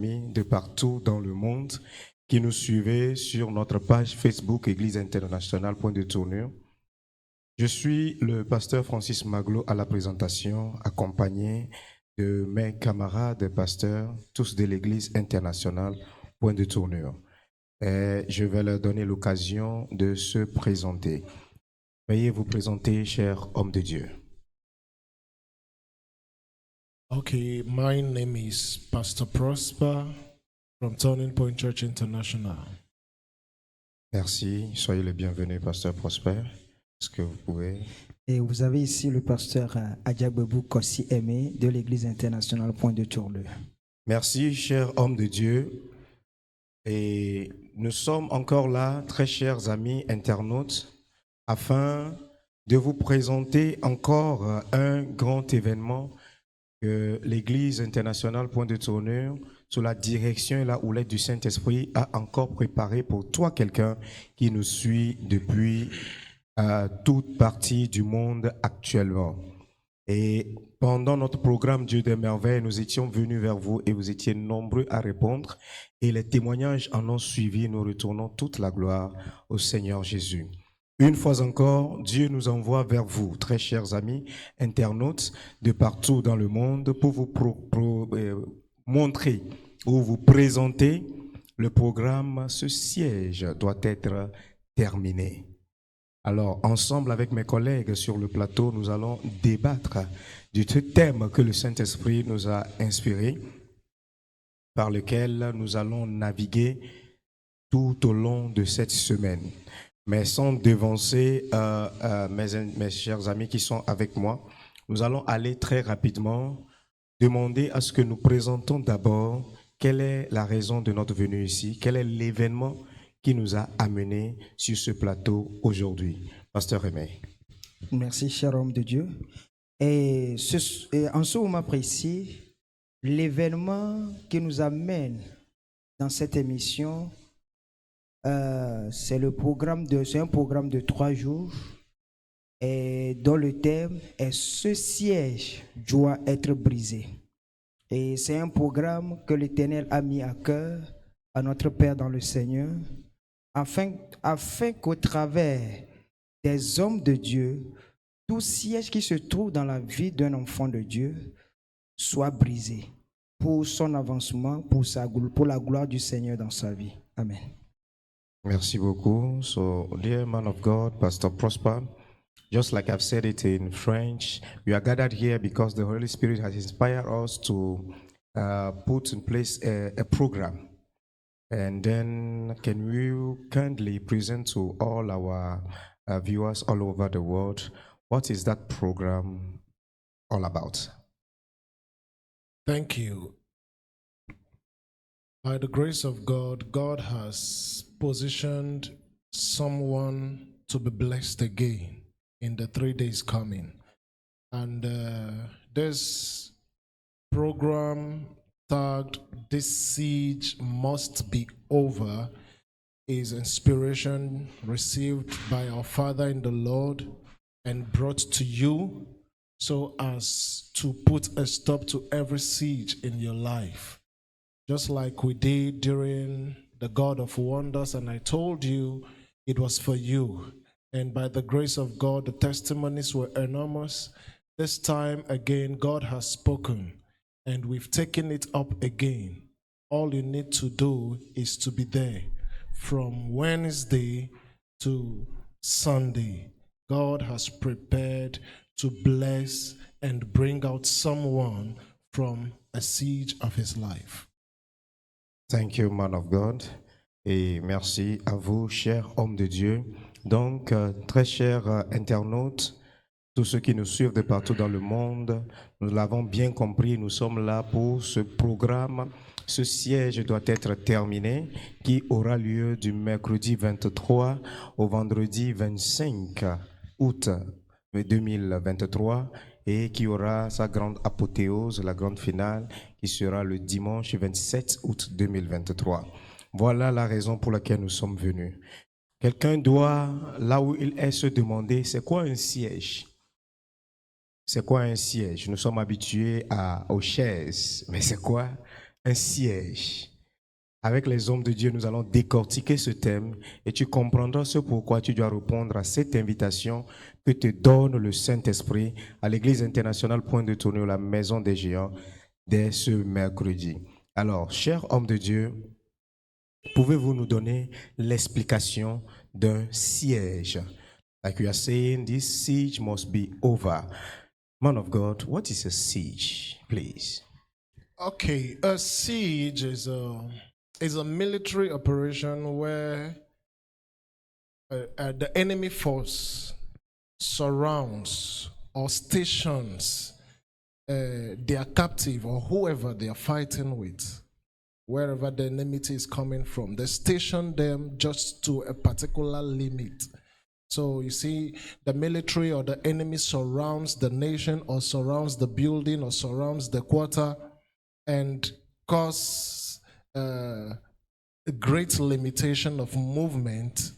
de partout dans le monde qui nous suivez sur notre page Facebook Église internationale Point de Tournure. Je suis le pasteur Francis Maglo à la présentation, accompagné de mes camarades pasteurs, tous de l'Église internationale Point de Tournure. Et je vais leur donner l'occasion de se présenter. Veuillez vous présenter, cher homme de Dieu. Okay, my name is Pastor Prosper from Turning Point Church International. Merci, soyez le bienvenu, pasteur Prosper. Est-ce que vous pouvez... Et vous avez ici le pasteur Adjabebou Kossi Aimé de l'Église internationale Point de Tournure. Merci, cher homme de Dieu. Et nous sommes encore là, très chers amis internautes, afin de vous présenter encore un grand événement que l'Église internationale Point de Tournure, sous la direction et la houlette du Saint-Esprit, a encore préparé pour toi, quelqu'un qui nous suit depuis toute partie du monde actuellement. Et pendant notre programme Dieu des merveilles, nous étions venus vers vous et vous étiez nombreux à répondre. Et les témoignages en ont suivi. Nous retournons toute la gloire au Seigneur Jésus. Une fois encore, Dieu nous envoie vers vous, très chers amis internautes de partout dans le monde, pour vous montrer ou vous présenter le programme. Ce siège doit être terminé. Alors, ensemble avec mes collègues sur le plateau, nous allons débattre du thème que le Saint-Esprit nous a inspiré, par lequel nous allons naviguer tout au long de cette semaine. Mais sans devancer mes chers amis qui sont avec moi, nous allons aller très rapidement demander à ce que nous présentons d'abord quelle est la raison de notre venue ici, quel est l'événement qui nous a amenés sur ce plateau aujourd'hui. Pasteur Aimé. Merci, cher homme de Dieu. Et en ce moment précis, l'événement qui nous amène dans cette émission, c'est un programme de 3 jours et dont le thème est « Ce siège doit être brisé ». Et c'est un programme que l'Éternel a mis à cœur à notre Père dans le Seigneur, afin qu'au travers des hommes de Dieu, tout siège qui se trouve dans la vie d'un enfant de Dieu soit brisé pour son avancement, pour la gloire du Seigneur dans sa vie. Amen. Merci beaucoup. So, dear man of God, Pastor Prosper, just like I've said it in French, we are gathered here because the Holy Spirit has inspired us to put in place a program. And then can you kindly present to all our viewers all over the world, what is that program all about? Thank you. By the grace of God, God has positioned someone to be blessed again in the 3 days coming. And this program tagged "This Siege Must Be Over" is inspiration received by our Father in the Lord and brought to you so as to put a stop to every siege in your life. Just like we did during the God of Wonders, and I told you it was for you. And by the grace of God, the testimonies were enormous. This time again, God has spoken, and we've taken it up again. All you need to do is to be there. From Wednesday to Sunday, God has prepared to bless and bring out someone from a siege of his life. Thank you, man of God. Et merci à vous, cher homme de Dieu. Donc, très chers internautes, tous ceux qui nous suivent de partout dans le monde, nous l'avons bien compris, nous sommes là pour ce programme. Ce siège doit être terminé, qui aura lieu du mercredi 23 au vendredi 25 août 2023 et qui aura sa grande apothéose, la grande finale, qui sera le dimanche 27 août 2023. Voilà la raison pour laquelle nous sommes venus. Quelqu'un doit, là où il est, se demander, c'est quoi un siège? C'est quoi un siège? Nous sommes habitués aux chaises, mais c'est quoi un siège. Avec les hommes de Dieu, nous allons décortiquer ce thème et tu comprendras ce pourquoi tu dois répondre à cette invitation que te donne le Saint-Esprit à l'Église internationale Point de Tournure, la Maison des Géants, dès ce mercredi. Alors, chers hommes de Dieu, pouvez-vous nous donner l'explication d'un siège? Like we are saying, this siege must be over. Man of God, what is a siege, please? Okay, a siege is a military operation where the enemy force surrounds or stations their captive or whoever they are fighting with, wherever the enmity is coming from. They station them just to a particular limit. So you see, the military or the enemy surrounds the nation or surrounds the building or surrounds the quarter and cause a great limitation of movement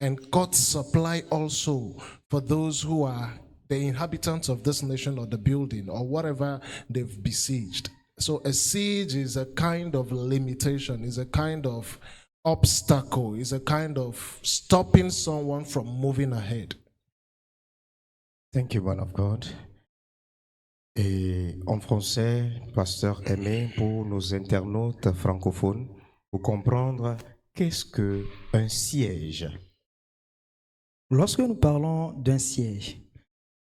and cut supply also for those who are the inhabitants of this nation or the building or whatever they've besieged. So a siege is a kind of limitation, is a kind of obstacle, is a kind of stopping someone from moving ahead. Thank you, man of God. Et en français, pasteur Aimé, pour nos internautes francophones, pour comprendre qu'est-ce qu'un siège. Lorsque nous parlons d'un siège,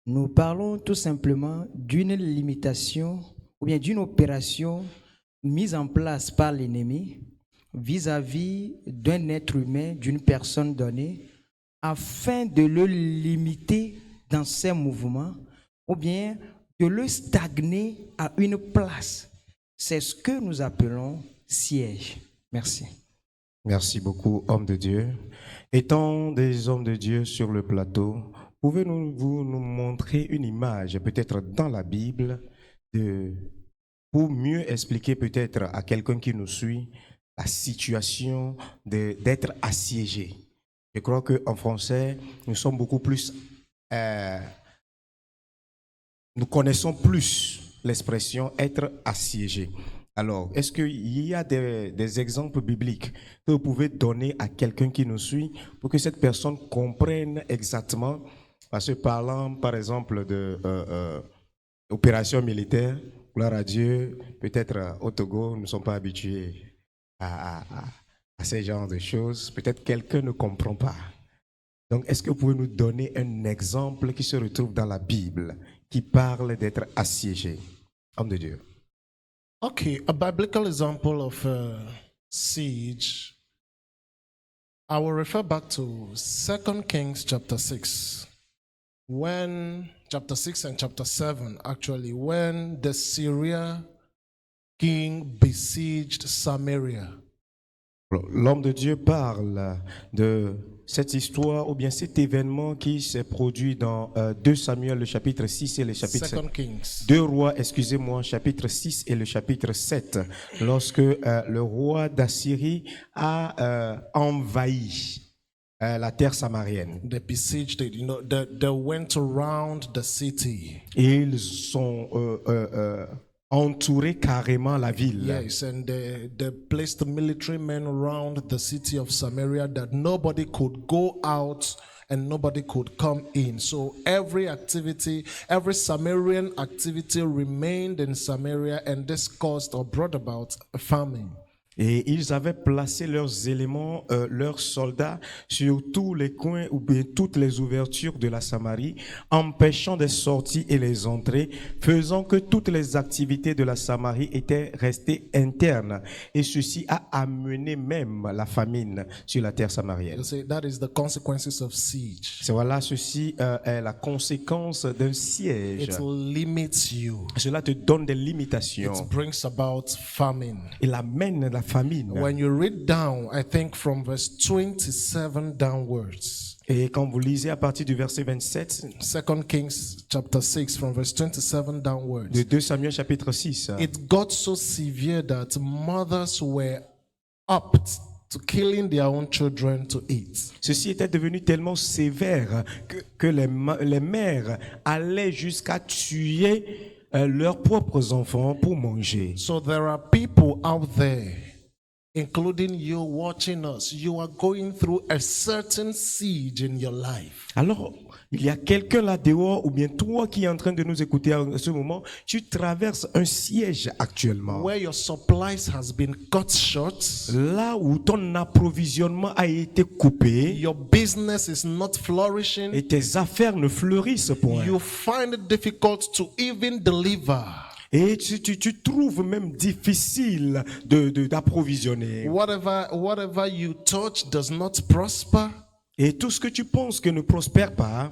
nous parlons tout simplement d'une limitation ou bien d'une opération mise en place par l'ennemi vis-à-vis d'un être humain, d'une personne donnée, afin de le limiter dans ses mouvements ou bien de le stagner à une place. C'est ce que nous appelons siège. Merci. Merci beaucoup, homme de Dieu. Étant des hommes de Dieu sur le plateau, pouvez-vous nous montrer une image, peut-être dans la Bible, pour mieux expliquer peut-être à quelqu'un qui nous suit la situation d'être assiégé? Je crois qu'en français, nous sommes beaucoup plus... nous connaissons plus l'expression être assiégé. Alors, est-ce qu'il y a des exemples bibliques que vous pouvez donner à quelqu'un qui nous suit pour que cette personne comprenne exactement, parce que parlant par exemple d'opération militaire, gloire à Dieu, peut-être au Togo, nous ne sommes pas habitués à ce genre de choses, peut-être quelqu'un ne comprend pas. Donc, est-ce que vous pouvez nous donner un exemple qui se retrouve dans la Bible, qui parle d'être assiégé? Homme de Dieu. Okay, a biblical example of siege, I will refer back to 2 Kings chapter 6. Chapter 6 and chapter 7, actually, when the Syria king besieged Samaria. L'homme de Dieu parle de cette histoire ou bien cet événement qui s'est produit dans 2 Samuel, le chapitre 6 et le chapitre 7. 2 Rois, excusez-moi, chapitre 6 et le chapitre 7, lorsque le roi d'Assyrie a envahi la terre samarienne. They besieged it, they went around the city. Ils sont entouré carrément la ville. Yes, and they placed military men around the city of Samaria that nobody could go out and nobody could come in. So every Samaritan activity remained in Samaria, and this caused or brought about a famine. Et ils avaient placé leurs éléments, leurs soldats sur tous les coins ou bien toutes les ouvertures de la Samarie, empêchant les sorties et les entrées, faisant que toutes les activités de la Samarie étaient restées internes. Et ceci a amené même la famine sur la terre samarienne. That is the consequences of siege. C'est voilà, ceci est la conséquence d'un siège. It limits you. Cela te donne des limitations. It brings about famine. Il amène la famine. When you read down, I think from verse 27 downwards. Et quand vous lisez à partir du verset 27, 2 Kings chapter 6 from verse 27 downwards. De 2 Samuel chapitre 6. It got so severe that mothers were up to killing their own children to eat. Ceci était devenu tellement sévère que les mères allaient jusqu'à tuer leurs propres enfants pour manger. So there are people out there, including you watching us, you are going through a certain siege in your life. Alors, il y a quelqu'un là dehors, ou bien toi qui es en train de nous écouter à ce moment, tu traverses un siège actuellement. Where your supplies has been cut short, Là où ton approvisionnement a été coupé your business is not flourishing, et tes affaires ne fleurissent point. you find it difficult to even deliver. Et tu trouves même difficile d'approvisionner. Whatever you touch does not prosper. Et tout ce que tu penses que ne prospère pas,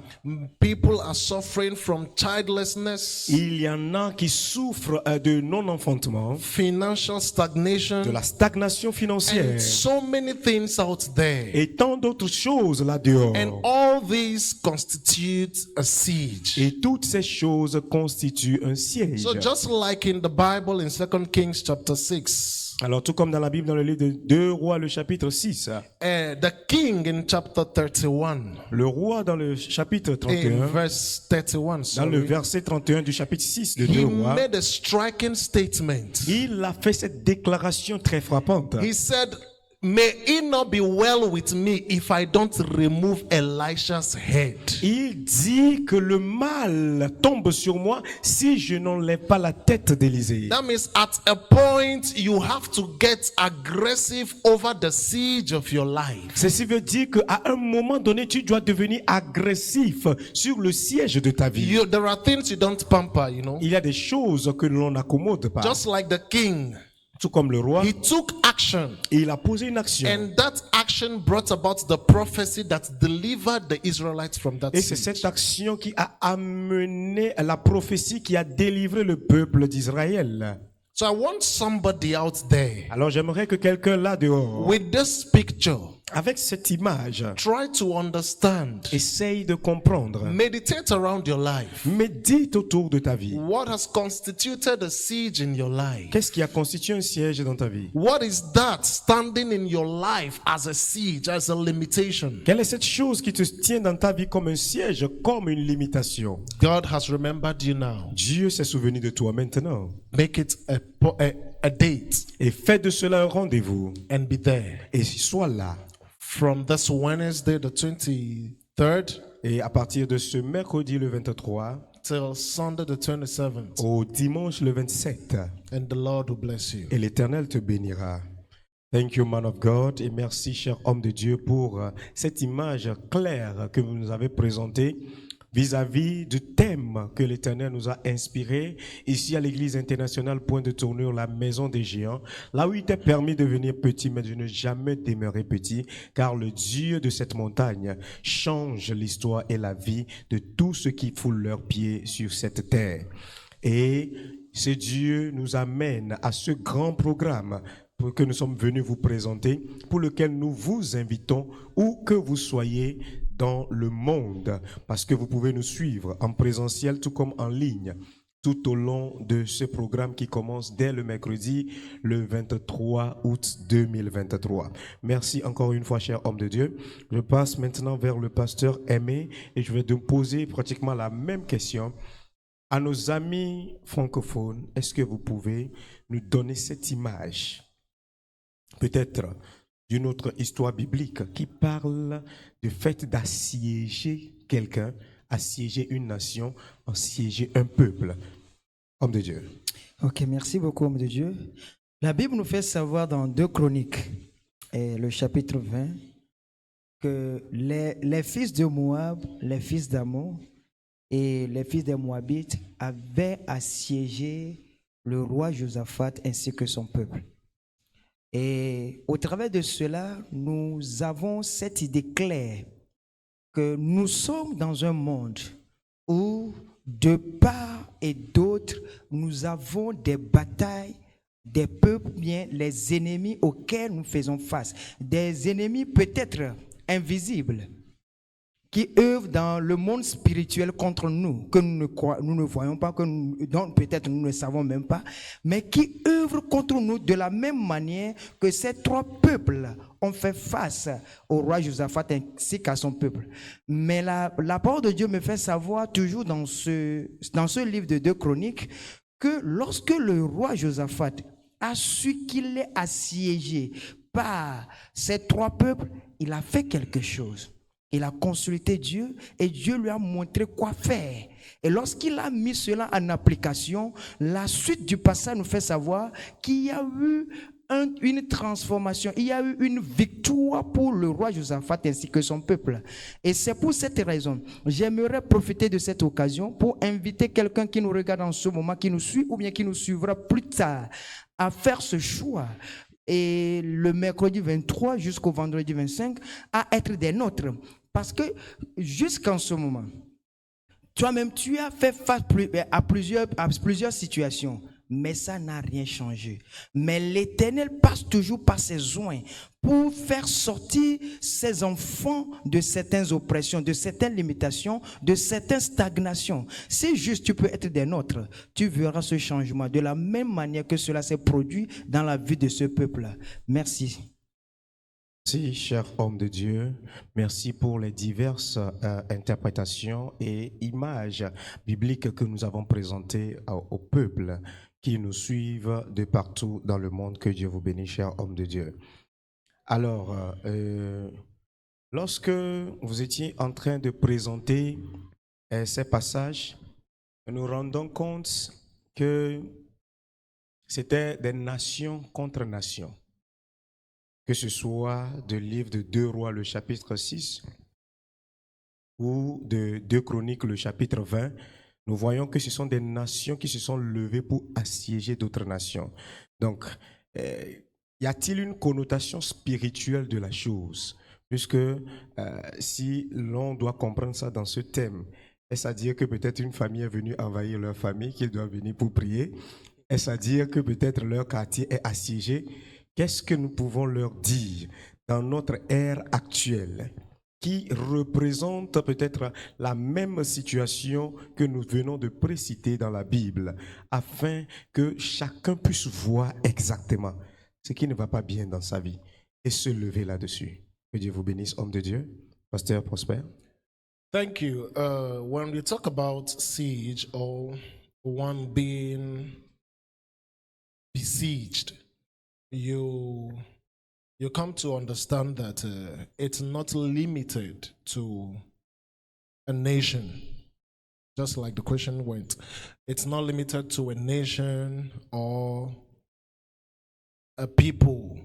People are suffering from childlessness, il y en a qui souffrent de non-enfantement, financial stagnation, de la stagnation financière and so many things out there. et tant d'autres choses là dehors. And all these constitute a siege. Et toutes ces choses constituent un siège. So just like in the Bible in 2 Kings chapter 6, Alors tout comme dans la Bible, dans le livre de 2 Rois, le chapitre 6, the king in chapter 31, le roi dans le chapitre in 31, verse 31, dans le sorry, verset 31 du chapitre 6 de 2 he Rois, made a striking statement. il a fait cette déclaration très frappante. He said, "May it not be well with me if I don't remove Elisha's head." Il dit que le mal tombe sur moi si je n'enlève pas la tête d'Élisée. That means at a point you have to get aggressive over the siege of your life. Ceci veut dire qu'à un moment donné, tu dois devenir agressif sur le siège de ta vie. There are things you don't pamper, you know. Il y a des choses que l'on n'accommode pas. Just like the king, Tout comme le roi, he took action. il a posé une action. And that action brought about the prophecy that delivered the Israelites from that Et c'est siege. cette action qui a amené la prophétie qui a délivré le peuple d'Israël. So I want somebody out there Alors j'aimerais que quelqu'un là dehors, with this picture, avec cette image, try to understand, essaye de comprendre. meditate around your life. Médite autour de ta vie. What has constituted a siege in your life? Qu'est-ce qui a constitué un siège dans ta vie? What is that standing in your life as a siege, as a limitation? Quelle est cette chose qui te tient dans ta vie comme un siège, comme une limitation? God has remembered you now. Dieu s'est souvenu de toi maintenant. Make it a date Et fais de cela un rendez-vous. and be there. Et sois là. From this Wednesday, the 23rd, Et à partir de ce mercredi le 23 till Sunday, the 27th. au dimanche le 27. And the Lord will bless you. Et l'Éternel te bénira. Thank you, man of God. Et merci, cher homme de Dieu, pour cette image claire que vous nous avez présentée vis-à-vis du thème que l'Éternel nous a inspiré ici à l'Église internationale Point de Tournure, la maison des géants, là où il t'est permis de venir petit, mais de ne jamais demeurer petit, car le Dieu de cette montagne change l'histoire et la vie de tous ceux qui foulent leurs pieds sur cette terre. Et ce Dieu nous amène à ce grand programme que nous sommes venus vous présenter, pour lequel nous vous invitons, où que vous soyez dans le monde, parce que vous pouvez nous suivre en présentiel tout comme en ligne, tout au long de ce programme qui commence dès le mercredi, le 23 août 2023. Merci encore une fois, cher homme de Dieu. Je passe maintenant vers le pasteur Aimé et je vais te poser pratiquement la même question. À nos amis francophones, est-ce que vous pouvez nous donner cette image, peut-être d'une autre histoire biblique qui parle du fait d'assiéger quelqu'un, assiéger une nation, assiéger un peuple? Homme de Dieu. Ok, merci beaucoup, homme de Dieu. La Bible nous fait savoir dans 2 Chroniques, le chapitre 20, que les fils de Moab, les fils d'Ammon et les fils des Moabites avaient assiégé le roi Josaphat ainsi que son peuple. Et au travers de cela, nous avons cette idée claire que nous sommes dans un monde où, de part et d'autre, nous avons des batailles, des peuples, bien les ennemis auxquels nous faisons face, des ennemis peut-être invisibles, qui œuvrent dans le monde spirituel contre nous, que nous ne voyons pas, dont peut-être nous ne savons même pas, mais qui œuvrent contre nous de la même manière que ces trois peuples ont fait face au roi Josaphat ainsi qu'à son peuple. Mais la parole de Dieu me fait savoir toujours dans ce livre de 2 Chroniques que lorsque le roi Josaphat a su qu'il est assiégé par ces trois peuples, il a fait quelque chose. Il a consulté Dieu et Dieu lui a montré quoi faire. Et lorsqu'il a mis cela en application, la suite du passage nous fait savoir qu'il y a eu une transformation, il y a eu une victoire pour le roi Josaphat ainsi que son peuple. Et c'est pour cette raison, j'aimerais profiter de cette occasion pour inviter quelqu'un qui nous regarde en ce moment, qui nous suit ou bien qui nous suivra plus tard, à faire ce choix. Et le mercredi 23 jusqu'au vendredi 25, à être des nôtres. Parce que jusqu'en ce moment, toi-même, tu as fait face à plusieurs situations, mais ça n'a rien changé. Mais l'Éternel passe toujours par ses soins pour faire sortir ses enfants de certaines oppressions, de certaines limitations, de certaines stagnations. Si juste tu peux être des nôtres, tu verras ce changement de la même manière que cela s'est produit dans la vie de ce peuple. Merci. Merci, cher homme de Dieu. Merci pour les diverses interprétations et images bibliques que nous avons présentées au peuple qui nous suivent de partout dans le monde. Que Dieu vous bénisse, cher homme de Dieu. Alors, lorsque vous étiez en train de présenter ces passages, nous rendons compte que c'était des nations contre nations. Que ce soit du livre de 2 Rois, le chapitre 6, ou de 2 Chroniques, le chapitre 20, nous voyons que ce sont des nations qui se sont levées pour assiéger d'autres nations. Donc, y a-t-il une connotation spirituelle de la chose? Puisque si l'on doit comprendre ça dans ce thème, est-ce à dire que peut-être une famille est venue envahir leur famille, qu'ils doivent venir pour prier? Est-ce à dire que peut-être leur quartier est assiégé? Qu'est-ce que nous pouvons leur dire dans notre ère actuelle qui représente peut-être la même situation que nous venons de préciter dans la Bible, afin que chacun puisse voir exactement ce qui ne va pas bien dans sa vie et se lever là-dessus. Que Dieu vous bénisse, homme de Dieu. Pasteur Prosper. Thank you. When we talk about siege or one being besieged, you come to understand that it's not limited to a nation, just like the question went. It's not limited to a nation or a people.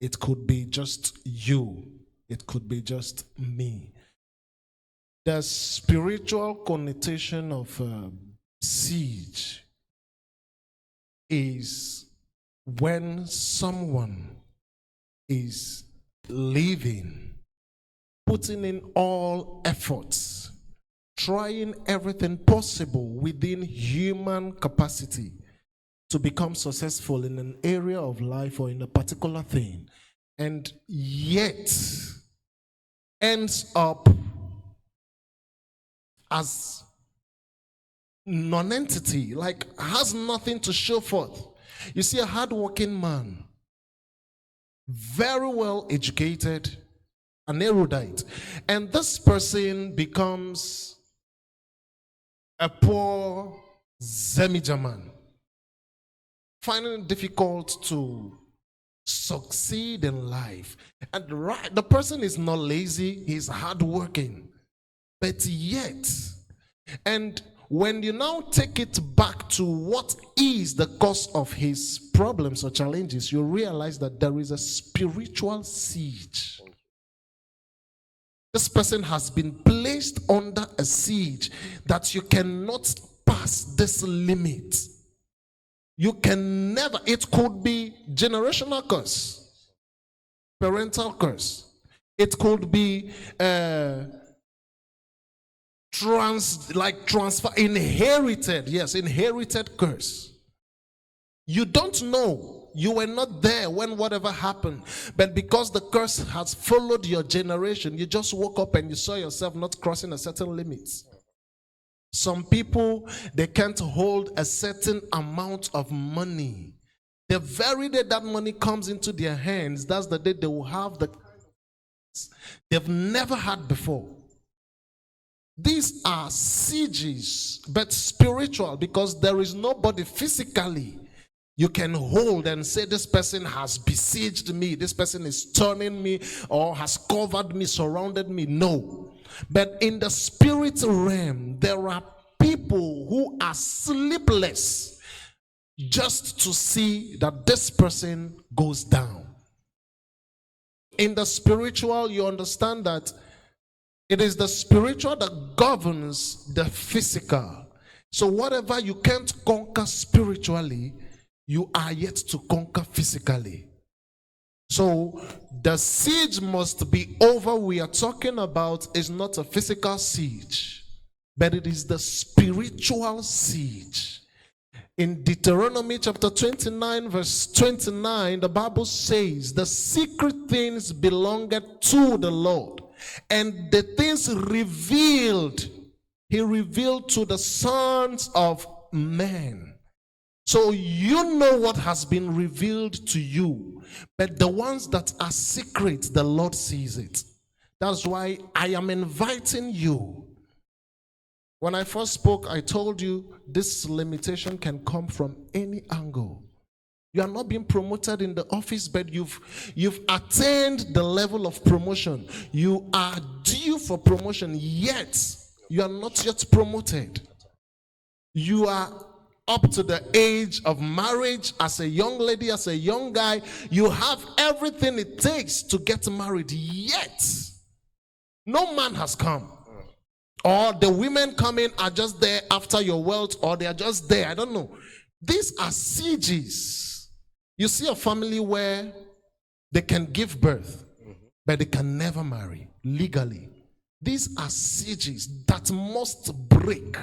It could be just you. It could be just me. The spiritual connotation of siege is when someone is living, putting in all efforts, trying everything possible within human capacity to become successful in an area of life or in a particular thing, and yet ends up as non-entity, like has nothing to show forth. You see, a hardworking man, very well educated, an erudite, and this person becomes a poor Zemijaman, finding it difficult to succeed in life. And the person is not lazy, he's hardworking, but yet, and when you now take it back to what is the cause of his problems or challenges, you realize that there is a spiritual siege. This person has been placed under a siege that you cannot pass this limit. You can never, it could be generational curse, parental curse. It could be inherited curse. You don't know You were not there when whatever happened. But because the curse has followed your generation, you just woke up and you saw yourself not crossing a certain limit. Some people, they can't hold a certain amount of money. The very day that money comes into their hands, that's the day they will have the they've never had before. These are sieges, but spiritual, because there is nobody physically you can hold and say, this person has besieged me, this person is turning me, or has covered me, surrounded me. No. But in the spirit realm, there are people who are sleepless just to see that this person goes down. In the spiritual, you understand that it is the spiritual that governs the physical. So whatever you can't conquer spiritually, you are yet to conquer physically. So the siege must be over. We are talking about is not a physical siege, but it is the spiritual siege. In Deuteronomy chapter 29 verse 29, the Bible says, the secret things belongeth to the Lord, and the things revealed, he revealed to the sons of men. So you know what has been revealed to you, but the ones that are secret, the Lord sees it. That's why I am inviting you. When I first spoke, I told you this limitation can come from any angle. You are not being promoted in the office, but you've attained the level of promotion. You are due for promotion, yet you are not yet promoted. You are up to the age of marriage as a young lady, as a young guy. You have everything it takes to get married, yet no man has come. Or the women coming are just there after your wealth, or they are just there. I don't know. These are sieges. You see a family where they can give birth, but they can never marry legally. These are sieges that must break.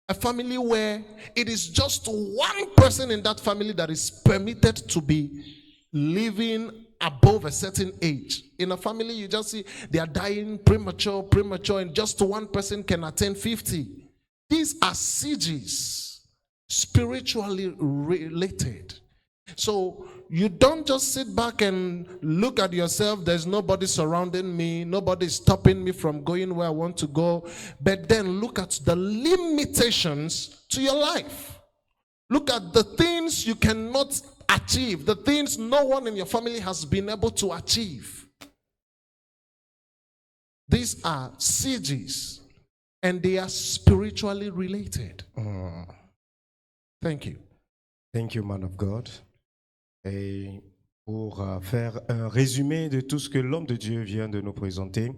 A family where it is just one person in that family that is permitted to be living above a certain age. In a family, you just see they are dying premature, and just one person can attain 50. These are sieges, spiritually related. So you don't just sit back and look at yourself, there's nobody surrounding me, nobody stopping me from going where I want to go, but then look at the limitations to your life. Look at the things you cannot achieve, the things no one in your family has been able to achieve. These are sieges, and they are spiritually related. Thank you. Thank you, man of God. Et pour faire un résumé de tout ce que l'homme de Dieu vient de nous présenter,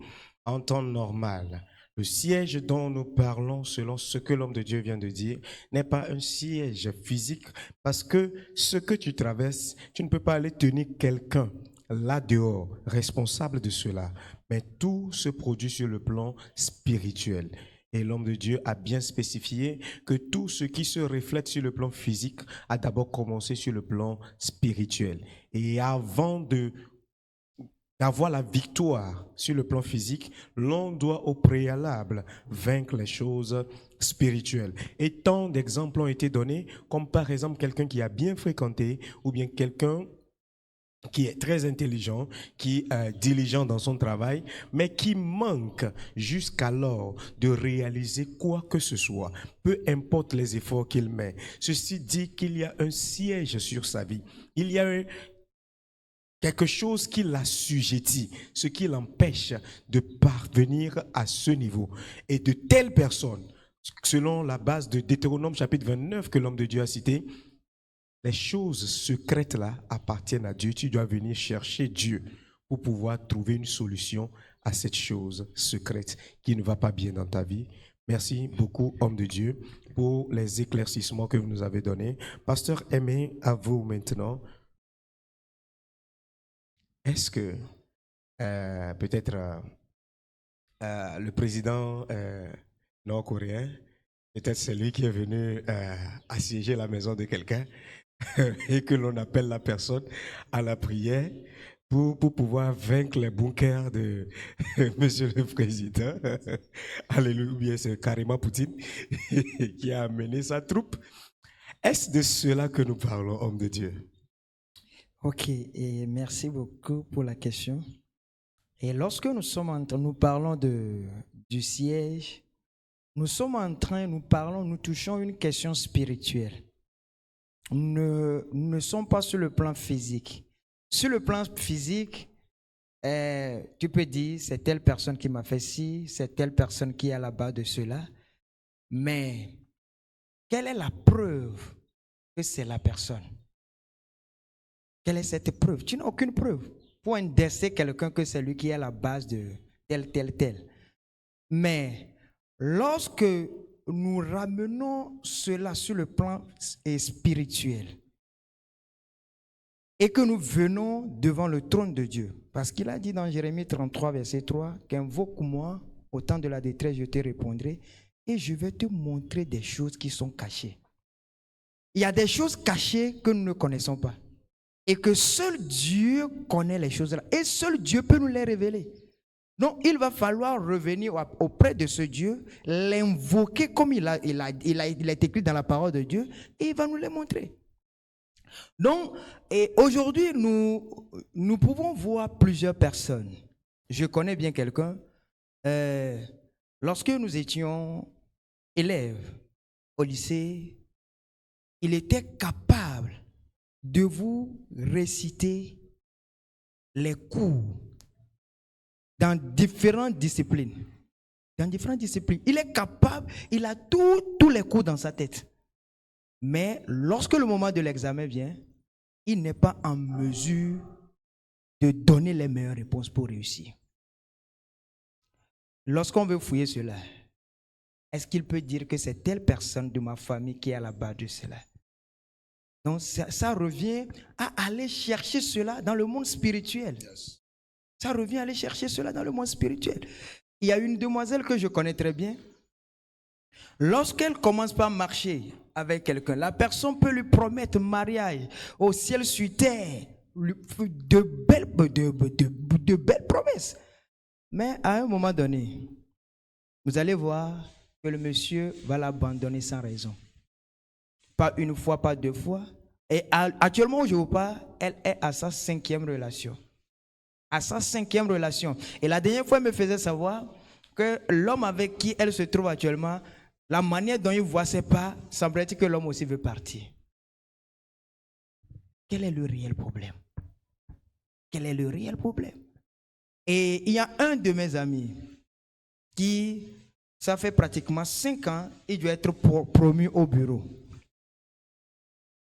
en temps normal, le siège dont nous parlons, selon ce que l'homme de Dieu vient de dire, n'est pas un siège physique, parce que ce que tu traverses, tu ne peux pas aller tenir quelqu'un là dehors, responsable de cela, mais tout se produit sur le plan spirituel. Et l'homme de Dieu a bien spécifié que tout ce qui se reflète sur le plan physique a d'abord commencé sur le plan spirituel. Et avant d'avoir la victoire sur le plan physique, l'on doit au préalable vaincre les choses spirituelles. Et tant d'exemples ont été donnés, comme par exemple quelqu'un qui a bien fréquenté, ou bien quelqu'un qui est très intelligent, qui est diligent dans son travail, mais qui manque jusqu'alors de réaliser quoi que ce soit, peu importe les efforts qu'il met. Ceci dit qu'il y a un siège sur sa vie. Il y a quelque chose qui l'assujettit, ce qui l'empêche de parvenir à ce niveau. Et de telles personnes, selon la base de Deutéronome chapitre 29 que l'homme de Dieu a cité, les choses secrètes-là appartiennent à Dieu. Tu dois venir chercher Dieu pour pouvoir trouver une solution à cette chose secrète qui ne va pas bien dans ta vie. Merci beaucoup, homme de Dieu, pour les éclaircissements que vous nous avez donnés. Pasteur Aimé, à vous maintenant. Est-ce que peut-être le président nord-coréen, peut-être c'est lui qui est venu assiéger la maison de quelqu'un, et que l'on appelle la personne à la prière pour pouvoir vaincre les bunkers de Monsieur le Président. Alléluia, c'est carrément Poutine qui a amené sa troupe. Est-ce de cela que nous parlons, homme de Dieu? Ok, et merci beaucoup pour la question. Et lorsque nous parlons du siège, nous touchons une question spirituelle. Nous ne sommes pas sur le plan physique. Sur le plan physique, tu peux dire c'est telle personne qui m'a fait ci, c'est telle personne qui est à la base de cela. Mais quelle est la preuve que c'est la personne? Quelle est cette preuve? Tu n'as aucune preuve pour indexer quelqu'un que c'est lui qui est à la base de tel. Mais lorsque nous ramenons cela sur le plan spirituel et que nous venons devant le trône de Dieu, parce qu'il a dit dans Jérémie 33, verset 3, qu'invoque-moi au temps de la détresse, je te répondrai et je vais te montrer des choses qui sont cachées. Il y a des choses cachées que nous ne connaissons pas et que seul Dieu connaît les choses là et seul Dieu peut nous les révéler. Donc, il va falloir revenir auprès de ce Dieu, l'invoquer comme il est écrit dans la parole de Dieu, et il va nous les montrer. Donc, aujourd'hui, nous pouvons voir plusieurs personnes. Je connais bien quelqu'un. Lorsque nous étions élèves au lycée, il était capable de vous réciter les cours dans différentes disciplines. Il est capable, il a tous les cours dans sa tête. Mais lorsque le moment de l'examen vient, il n'est pas en mesure de donner les meilleures réponses pour réussir. Lorsqu'on veut fouiller cela, est-ce qu'il peut dire que c'est telle personne de ma famille qui est à la base de cela? Donc ça revient à aller chercher cela dans le monde spirituel. Ça revient à aller chercher cela dans le monde spirituel. Il y a une demoiselle que je connais très bien. Lorsqu'elle commence par marcher avec quelqu'un, la personne peut lui promettre mariage au ciel sur terre, de belles promesses. Mais à un moment donné, vous allez voir que le monsieur va l'abandonner sans raison. Pas une fois, pas deux fois. Et actuellement où je vous parle, elle est à sa 5e relation. À sa 5e relation. Et la dernière fois, elle me faisait savoir que l'homme avec qui elle se trouve actuellement, la manière dont il voit ses pas, semblerait-il que l'homme aussi veut partir. Quel est le réel problème? Quel est le réel problème? Et il y a un de mes amis qui, ça fait pratiquement 5 ans, il doit être promu au bureau.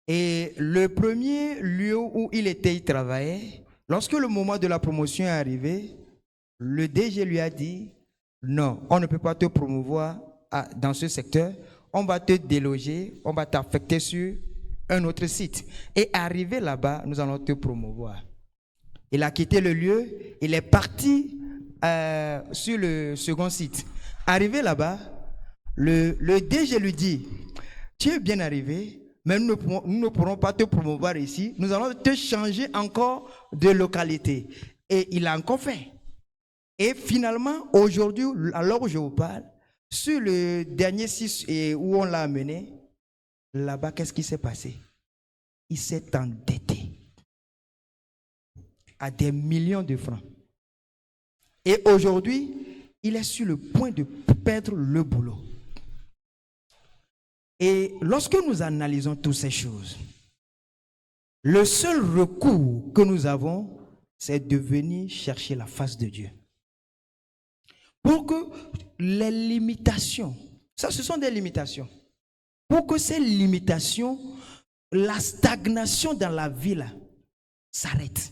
Et le premier lieu où il travaillait, lorsque le moment de la promotion est arrivé, le DG lui a dit « Non, on ne peut pas te promouvoir dans ce secteur, on va te déloger, on va t'affecter sur un autre site. Et arrivé là-bas, nous allons te promouvoir. » Il a quitté le lieu, il est parti sur le second site. Arrivé là-bas, le DG lui dit « Tu es bien arrivé, mais nous ne pourrons pas te promouvoir ici. Nous allons te changer encore de localité. » Et il a encore fait. Et finalement, aujourd'hui, à l'heure où je vous parle, sur le dernier site où on l'a amené, là-bas, qu'est-ce qui s'est passé? Il s'est endetté à des millions de francs. Et aujourd'hui, il est sur le point de perdre le boulot. Et lorsque nous analysons toutes ces choses, le seul recours que nous avons, c'est de venir chercher la face de Dieu. Pour que les limitations, ça ce sont des limitations, pour que ces limitations, la stagnation dans la vie là, s'arrête.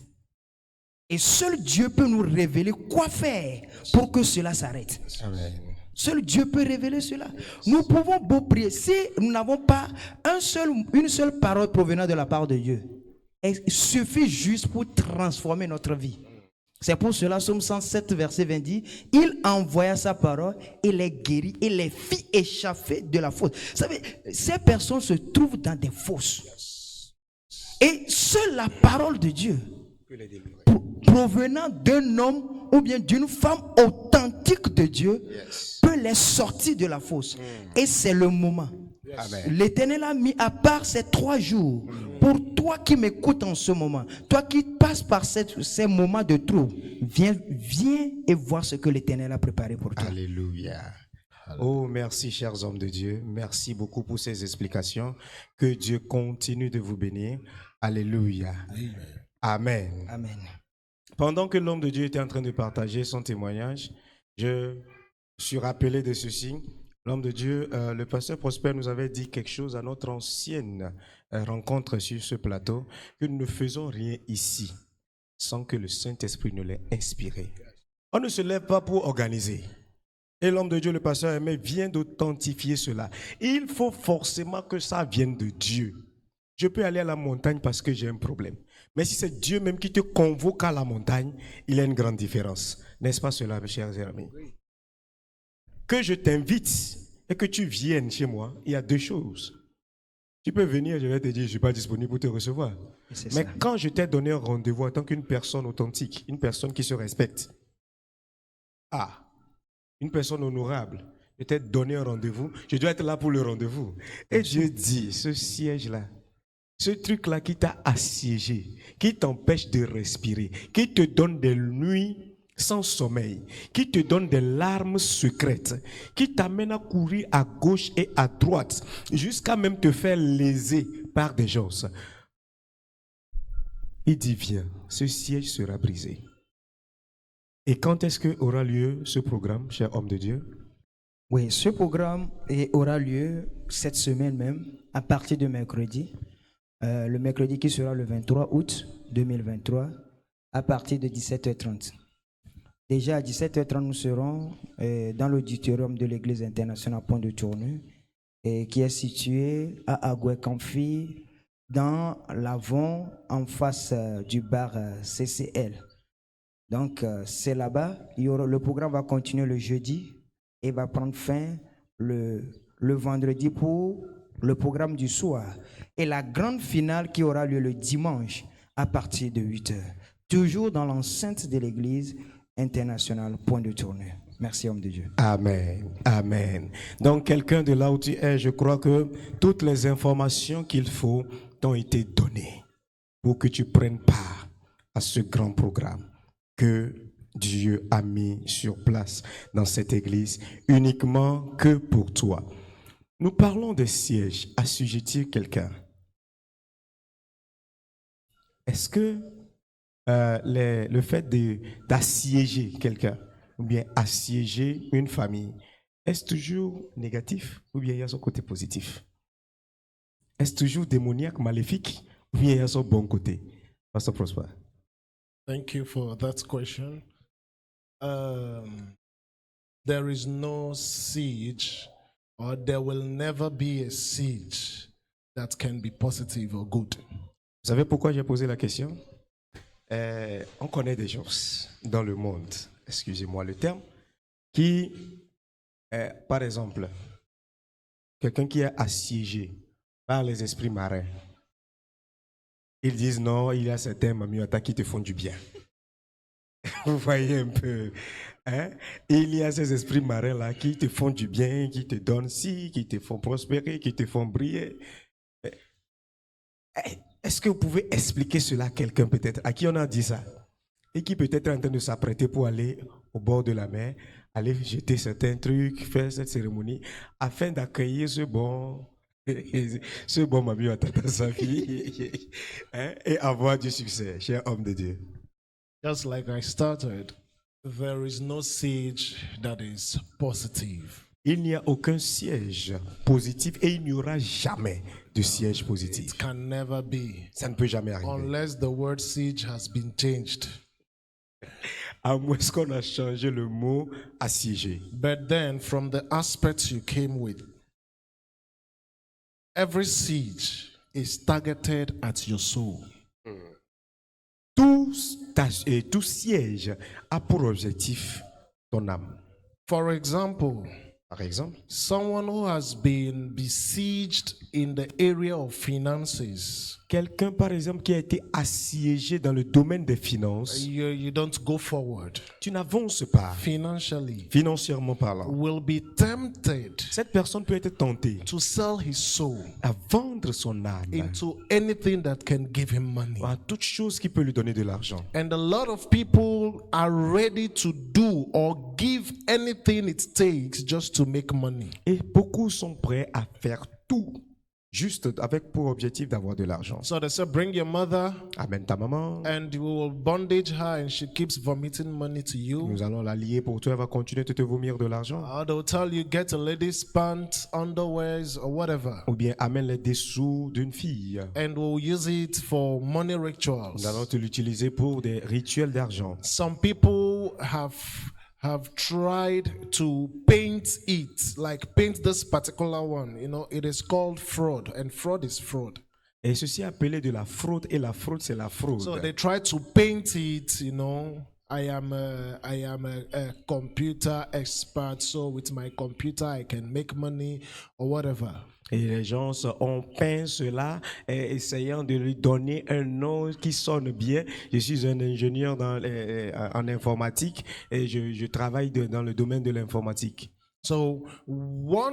Et seul Dieu peut nous révéler quoi faire pour que cela s'arrête. Amen. Seul Dieu peut révéler cela. Nous pouvons beau prier. Si nous n'avons pas une seule parole provenant de la part de Dieu, il suffit juste pour transformer notre vie. C'est pour cela, Psaume 107, verset 20 dit, il envoya sa parole et les guérit et les fit échapper de la fosse. Vous savez, ces personnes se trouvent dans des fosses. Et seule la parole de Dieu peut les délivrer. provenant d'un homme ou bien d'une femme authentique de Dieu Yes. peut les sortir de la fosse. Et c'est le moment. Amen. L'Éternel a mis à part ces 3 jours pour toi qui m'écoutes en ce moment, toi qui passes par ces moments de trouble. Viens et vois ce que l'Éternel a préparé pour toi. Alléluia. Oh, merci, chers hommes de Dieu. Merci beaucoup pour ces explications. Que Dieu continue de vous bénir. Alléluia. Amen. Amen. Pendant que l'homme de Dieu était en train de partager son témoignage, je suis rappelé de ceci. L'homme de Dieu, le pasteur Prosper nous avait dit quelque chose à notre ancienne rencontre sur ce plateau, que nous ne faisons rien ici sans que le Saint-Esprit nous l'ait inspiré. On ne se lève pas pour organiser. Et l'homme de Dieu, le pasteur Aimé, vient d'authentifier cela. Il faut forcément que ça vienne de Dieu. Je peux aller à la montagne parce que j'ai un problème. Mais si c'est Dieu même qui te convoque à la montagne, il y a une grande différence. N'est-ce pas cela, mes chers amis? Que je t'invite et que tu viennes chez moi, il y a 2 choses. Tu peux venir, je vais te dire, je ne suis pas disponible pour te recevoir. Mais quand je t'ai donné un rendez-vous en tant qu'une personne authentique, une personne qui se respecte, une personne honorable, je t'ai donné un rendez-vous, je dois être là pour le rendez-vous. Et Dieu dit, ce siège-là, ce truc-là qui t'a assiégé, qui t'empêche de respirer, qui te donne des nuits sans sommeil, qui te donne des larmes secrètes, qui t'amène à courir à gauche et à droite, jusqu'à même te faire léser par des gens. Il dit, viens, ce siège sera brisé. Et quand est-ce que aura lieu ce programme, cher homme de Dieu? Oui, ce programme aura lieu cette semaine même, à partir de mercredi. Le mercredi qui sera le 23 août 2023, à partir de 17h30. Déjà à 17h30, nous serons dans l'auditorium de l'Église internationale Pont de Tournus, qui est situé à Agoué-Canfi, dans l'Avon, en face du bar CCL. Donc, c'est là-bas. Le programme va continuer le jeudi et va prendre fin le vendredi pour le programme du soir. Et la grande finale qui aura lieu le dimanche à partir de 8h. Toujours dans l'enceinte de l'église internationale Point de Tournure. Merci, homme de Dieu. Amen. Amen. Donc, quelqu'un de là où tu es, je crois que toutes les informations qu'il faut t'ont été données pour que tu prennes part à ce grand programme que Dieu a mis sur place dans cette église uniquement que pour toi. Nous parlons de siège, assujettir quelqu'un. Est-ce que le fait d'assiéger quelqu'un ou bien assiéger une famille, est-ce toujours négatif ou bien il y a son côté positif? Est-ce toujours démoniaque, maléfique ou bien il y a son bon côté? Pasteur Prosper. Thank you for that question. There is no siege, or there will never be a siege that can be positive or good. Vous savez pourquoi j'ai posé la question? On connaît des gens dans le monde, excusez-moi le terme, qui, par exemple, quelqu'un qui est assiégé par les esprits marins, ils disent non, il y a certains mamiota qui te font du bien. Vous voyez un peu. Hein? Et il y a ces esprits marins-là qui te font du bien, qui te donnent ci, qui te font prospérer, qui te font briller. Est-ce que vous pouvez expliquer cela à quelqu'un peut-être, à qui on a dit ça, et qui peut-être est en train de s'apprêter pour aller au bord de la mer, aller jeter certains trucs, faire cette cérémonie, afin d'accueillir ce bon mamiota dans sa vie hein, et avoir du succès, cher homme de Dieu. Just like I started, there is no siege that is positive. Il n'y a aucun siège positif et il n'y aura jamais de siège positif. It can never be. Ça ne peut jamais arriver. Unless the word siege has been changed. À moins qu'on a changé le mot assiégé. But then, from the aspects you came with, every siege is targeted at your soul. Tout siège a pour objectif ton âme. For example, Par exemple, someone who has been besieged in the area of finances quelqu'un, par exemple, qui a été assiégé dans le domaine des finances, you don't go forward tu n'avances pas, financially, financièrement parlant. will be tempted Cette personne peut être tentée to sell his soul à vendre son âme into anything that can give him money. à toute chose qui peut lui donner de l'argent. And a lot of people are ready to do or give anything it takes just to make money. Et beaucoup sont prêts à faire tout, juste avec pour objectif d'avoir de l'argent. So they say, bring your mother Amène ta maman, and we will bondage her and she keeps vomiting money to you. nous allons la lier pour toi, elle va continuer de te vomir de l'argent. Or they'll tell you, get a lady's pants, underwears, or whatever. Ou bien amène les dessous d'une fille. And we'll use it for money Nous rituals. allons te l'utiliser pour des rituels d'argent. Some people have tried to paint it, like paint this particular one. You know, it is called fraud, and fraud is fraud. Et ceci est appelé de la fraude, et la fraude, c'est la fraude. So they try to paint it, you know. I am a computer expert, so with my computer I can make money or whatever. Et les gens ont peint cela, essayant de lui donner un nom qui sonne bien. Je suis un ingénieur en informatique et je travaille dans le domaine de l'informatique. So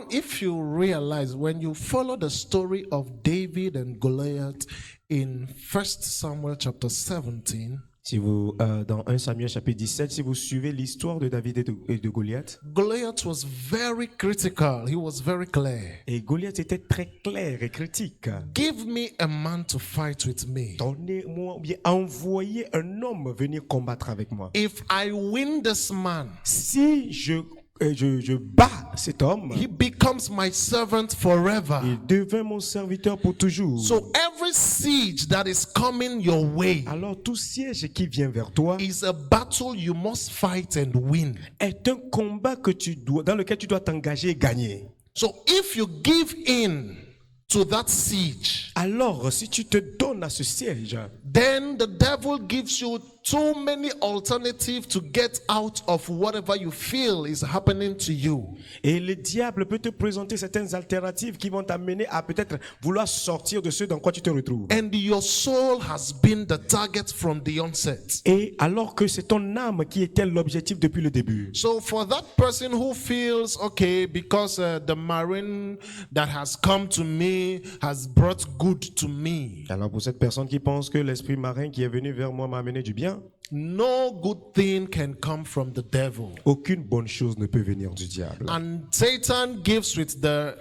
if you realize, when you follow the story of David and Goliath in 1 Samuel chapter 17, Si vous, dans 1 Samuel chapitre 17, si vous suivez l'histoire de David et de Goliath, Goliath was very critical. He was very clear. et Goliath était très clair et critique. Give me a man to fight with me. Donnez-moi, ou bien envoyez un homme venir combattre avec moi. If I win this man, Si je bats cet homme, he becomes my servant forever. il devient mon serviteur pour toujours. So every siege that is coming your way Alors tout siège qui vient vers toi is a battle you must fight and win. est un combat dans lequel tu dois t'engager et gagner. So if you give in to that siege, Alors si tu te donnes à ce siège, then the devil gives you too many alternatives to get out of whatever you feel is happening to you. et le diable peut te présenter certaines alternatives qui vont t'amener à peut-être vouloir sortir de ce dans quoi tu te retrouves. And your soul has been the target from the onset. Et alors que c'est ton âme qui était l'objectif depuis le début. So for that person who feels, okay, because the marine that has come to me has brought good to me, Alors pour cette personne qui pense que l'esprit marin qui est venu vers moi m'a amené du bien, no good thing can come from the devil. aucune bonne chose ne peut venir du diable. And Satan gives with the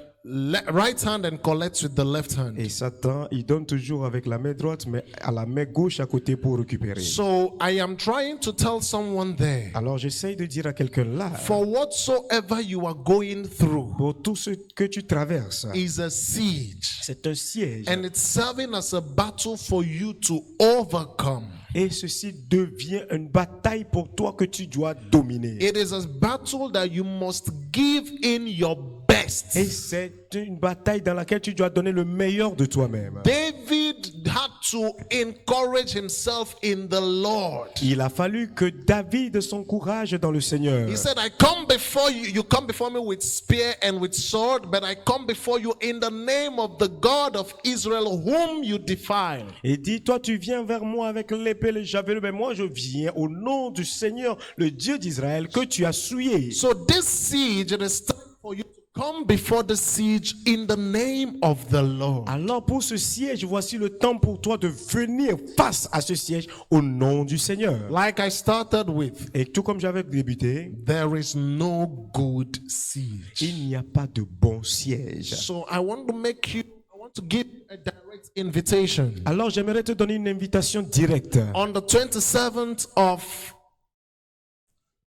right hand and collects with the left hand. Et Satan, il donne toujours avec la main droite, mais à la main gauche à côté pour récupérer. So I am trying to tell someone there, Alors j'essaye de dire à quelqu'un là, for whatsoever you are going through pour tout ce que tu traverses, is a siege, c'est un siège. and it's serving as a battle for you to overcome. Et ceci devient une bataille pour toi que tu dois dominer. It is a battle that you must give in your best. Et c'est une bataille dans laquelle tu dois donner le meilleur de toi-même. David had to encourage himself in the Lord. Il a fallu que David son courage dans le Seigneur. He said, I come before you, you come before me with spear and with sword, but I come before you in the name of the God of Israel whom you defile. Et dit, toi tu viens vers moi avec l'épée, le javelot, mais moi je viens au nom du Seigneur, le Dieu d'Israël, que tu as souillé. So this siege, it is time for you to come before the siege in the name of the Lord. Alors pour ce siège, voici le temps pour toi de venir face à ce siège au nom du Seigneur. Like I started with, Et tout comme j'avais débuté, there is no good siege. il n'y a pas de bon siège. So I want to give a direct invitation. Alors j'aimerais te donner une invitation directe. On the 27th of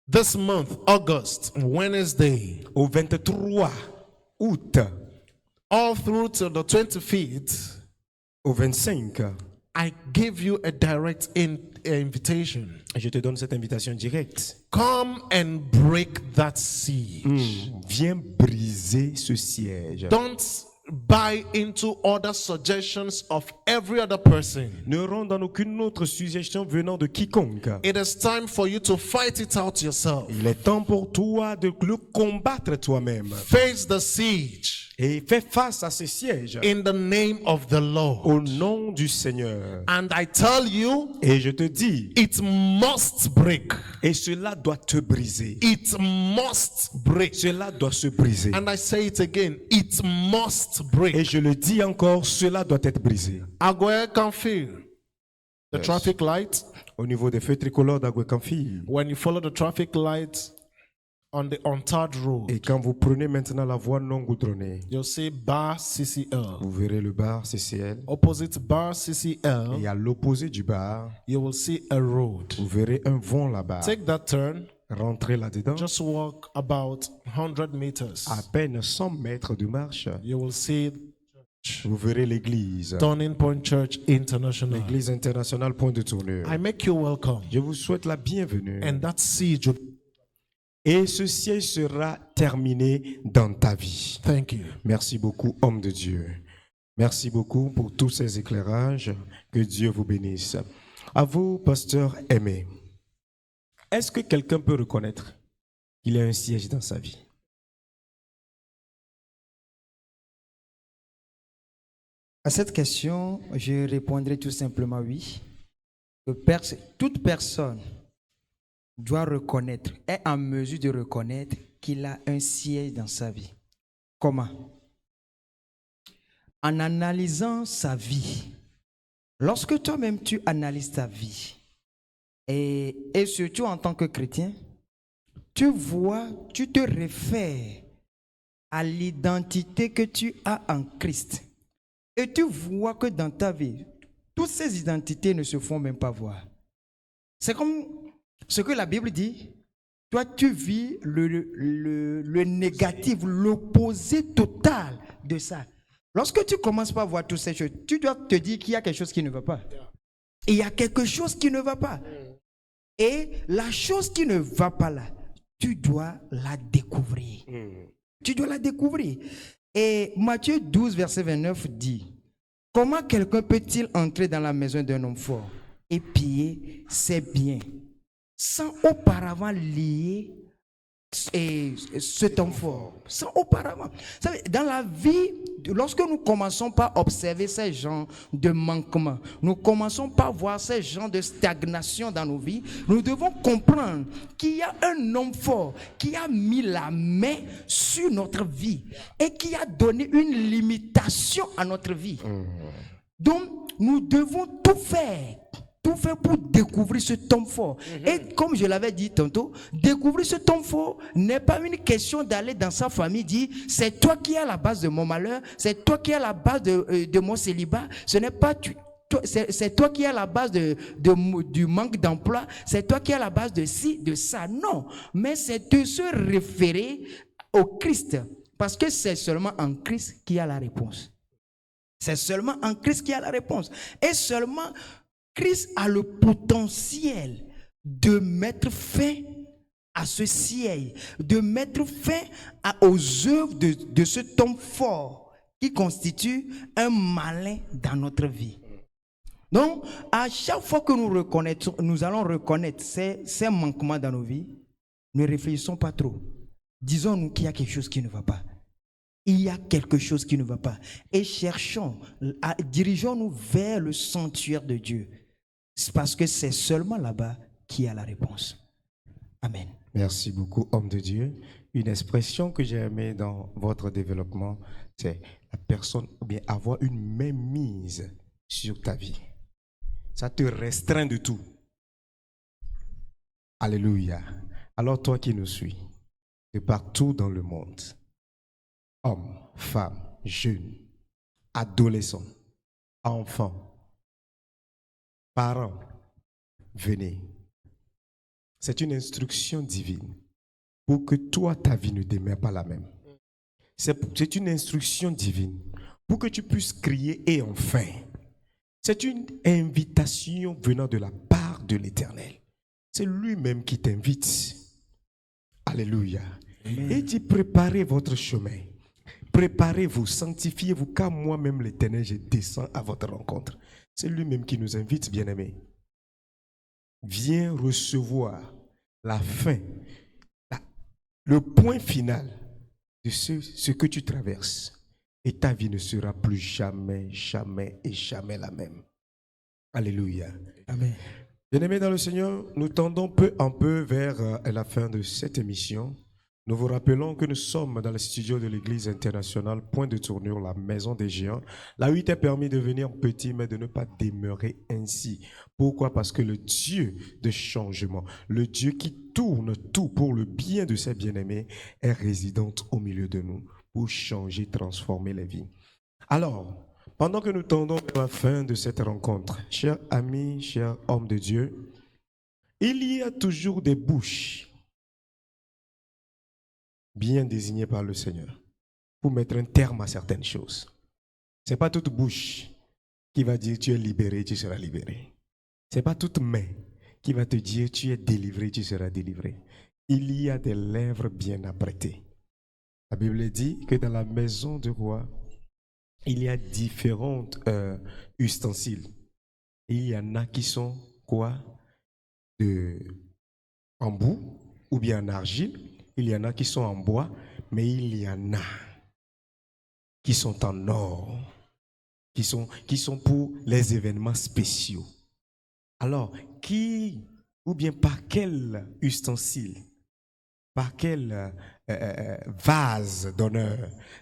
this month, August, Wednesday, Au 23 août, all through to the 25th, au 25, I give you a direct invitation. je te donne cette invitation directe. Come and break that siege. Viens briser ce siège. Don't buy into other suggestions of every other person. Ne rentre dans aucune autre suggestion venant de quiconque. It is time for you to fight it out yourself. Il est temps pour toi de le combattre toi-même. Face the siege. et fais face à ces sièges in the name of the Lord. au nom du Seigneur. And I tell you, Et je te dis, it must break. et cela doit te briser. It must break. Cela doit se briser. And I say it again, it must break. Et je le dis encore, cela doit être brisé. Agwe Kamfi, the Yes. traffic light, Au niveau des feux tricolores d'Agwekamfi. when you follow the traffic light on the untarred road, Et quand vous prenez maintenant la voie non goudronnée, you'll see bar CCL. vous verrez le bar CCL. Opposite bar Et CCL, à l'opposé du bar, you will see a road. vous verrez un vent là-bas. Take that turn, Rentrez là-dedans. just walk about 100 meters. À peine 100 mètres de marche, You will see vous verrez l'église. Turning Point Church International. L'église internationale Point de Tournure. I make you welcome. Je vous souhaite la bienvenue. And that siege, Et ce siège sera terminé dans ta vie. thank you. Merci beaucoup, homme de Dieu. Merci beaucoup pour tous ces éclairages. Que Dieu vous bénisse. À vous, pasteur aimé, est-ce que quelqu'un peut reconnaître qu'il y a un siège dans sa vie? À cette question, je répondrai tout simplement oui. Que toute personne doit reconnaître, est en mesure de reconnaître qu'il a un siège dans sa vie. Comment? En analysant sa vie. Lorsque toi-même tu analyses ta vie, et surtout en tant que chrétien, tu vois, tu te réfères à l'identité que tu as en Christ. Et tu vois que dans ta vie, toutes ces identités ne se font même pas voir. C'est comme ce que la Bible dit. Toi, tu vis le négatif, l'opposé total de ça. Lorsque tu commences par voir toutes ces choses, tu dois te dire qu'il y a quelque chose qui ne va pas. Il y a quelque chose qui ne va pas. Et la chose qui ne va pas là, tu dois la découvrir. Tu dois la découvrir. Et Matthieu 12, verset 29 dit, comment quelqu'un peut-il entrer dans la maison d'un homme fort et piller ses biens sans auparavant lier cet homme fort? Sans auparavant. Vous savez, dans la vie, lorsque nous commençons par observer ces gens de manquement, nous commençons par voir ces gens de stagnation dans nos vies, nous devons comprendre qu'il y a un homme fort qui a mis la main sur notre vie et qui a donné une limitation à notre vie. Donc, nous devons tout faire pour découvrir ce homme fort. Et comme je l'avais dit tantôt, découvrir ce homme fort n'est pas une question d'aller dans sa famille dire c'est toi qui es à la base de mon malheur, c'est toi qui es à la base de mon célibat, ce n'est pas c'est toi qui es à la base du manque d'emploi, c'est toi qui es à la base de ci, de ça. Non, mais c'est de se référer au Christ, parce que c'est seulement en Christ qu'il y a la réponse. C'est seulement en Christ qu'il y a la réponse. Et seulement Christ a le potentiel de mettre fin à ce siège, de mettre fin aux œuvres de cet homme fort qui constitue un malin dans notre vie. Donc, à chaque fois que nous allons reconnaître ces manquements dans nos vies, ne réfléchissons pas trop. Disons-nous qu'il y a quelque chose qui ne va pas. Il y a quelque chose qui ne va pas. Et dirigeons-nous vers le sanctuaire de Dieu. C'est parce que c'est seulement là-bas qu'il y a la réponse. Amen. Merci beaucoup, homme de Dieu. Une expression que j'ai aimée dans votre développement, c'est la personne, ou bien avoir une mainmise sur ta vie. Ça te restreint de tout. Alléluia. Alors toi qui nous suis, de partout dans le monde, hommes, femmes, jeunes, adolescents, enfants, parents, venez. C'est une instruction divine pour que toi, ta vie ne demeure pas la même. C'est une instruction divine pour que tu puisses crier et enfin. C'est une invitation venant de la part de l'Éternel. C'est lui-même qui t'invite. Alléluia. Amen. Et dit, préparez votre chemin. Préparez-vous, sanctifiez-vous, car moi-même, l'Éternel, je descends à votre rencontre. C'est lui-même qui nous invite, bien-aimés. Viens recevoir la fin, le point final de ce que tu traverses. et ta vie ne sera plus jamais, jamais et jamais la même. Alléluia. Amen. Bien-aimés dans le Seigneur, nous tendons peu en peu vers la fin de cette émission. Nous vous rappelons que nous sommes dans le studio de l'Église internationale, point de tournure, la maison des géants. Là où il t'est permis de venir petit, mais de ne pas demeurer ainsi. Pourquoi? Parce que le Dieu de changement, le Dieu qui tourne tout pour le bien de ses bien-aimés, est résident au milieu de nous pour changer, transformer les vies. Alors, pendant que nous tendons vers la fin de cette rencontre, chers amis, chers hommes de Dieu, il y a toujours des bouches bien désignées par le Seigneur pour mettre un terme à certaines choses. Ce n'est pas toute bouche qui va dire tu es libéré, tu seras libéré. Ce n'est pas toute main qui va te dire tu es délivré, tu seras délivré. Il y a des lèvres bien apprêtées. La Bible dit que dans la maison du roi, il y a différents ustensiles. Il y en a qui sont quoi? En boue ou bien en argile. Il y en a qui sont en bois, mais il y en a qui sont en or, qui sont pour les événements spéciaux. Alors, qui ou bien par quel ustensile, par quel vase d'honneur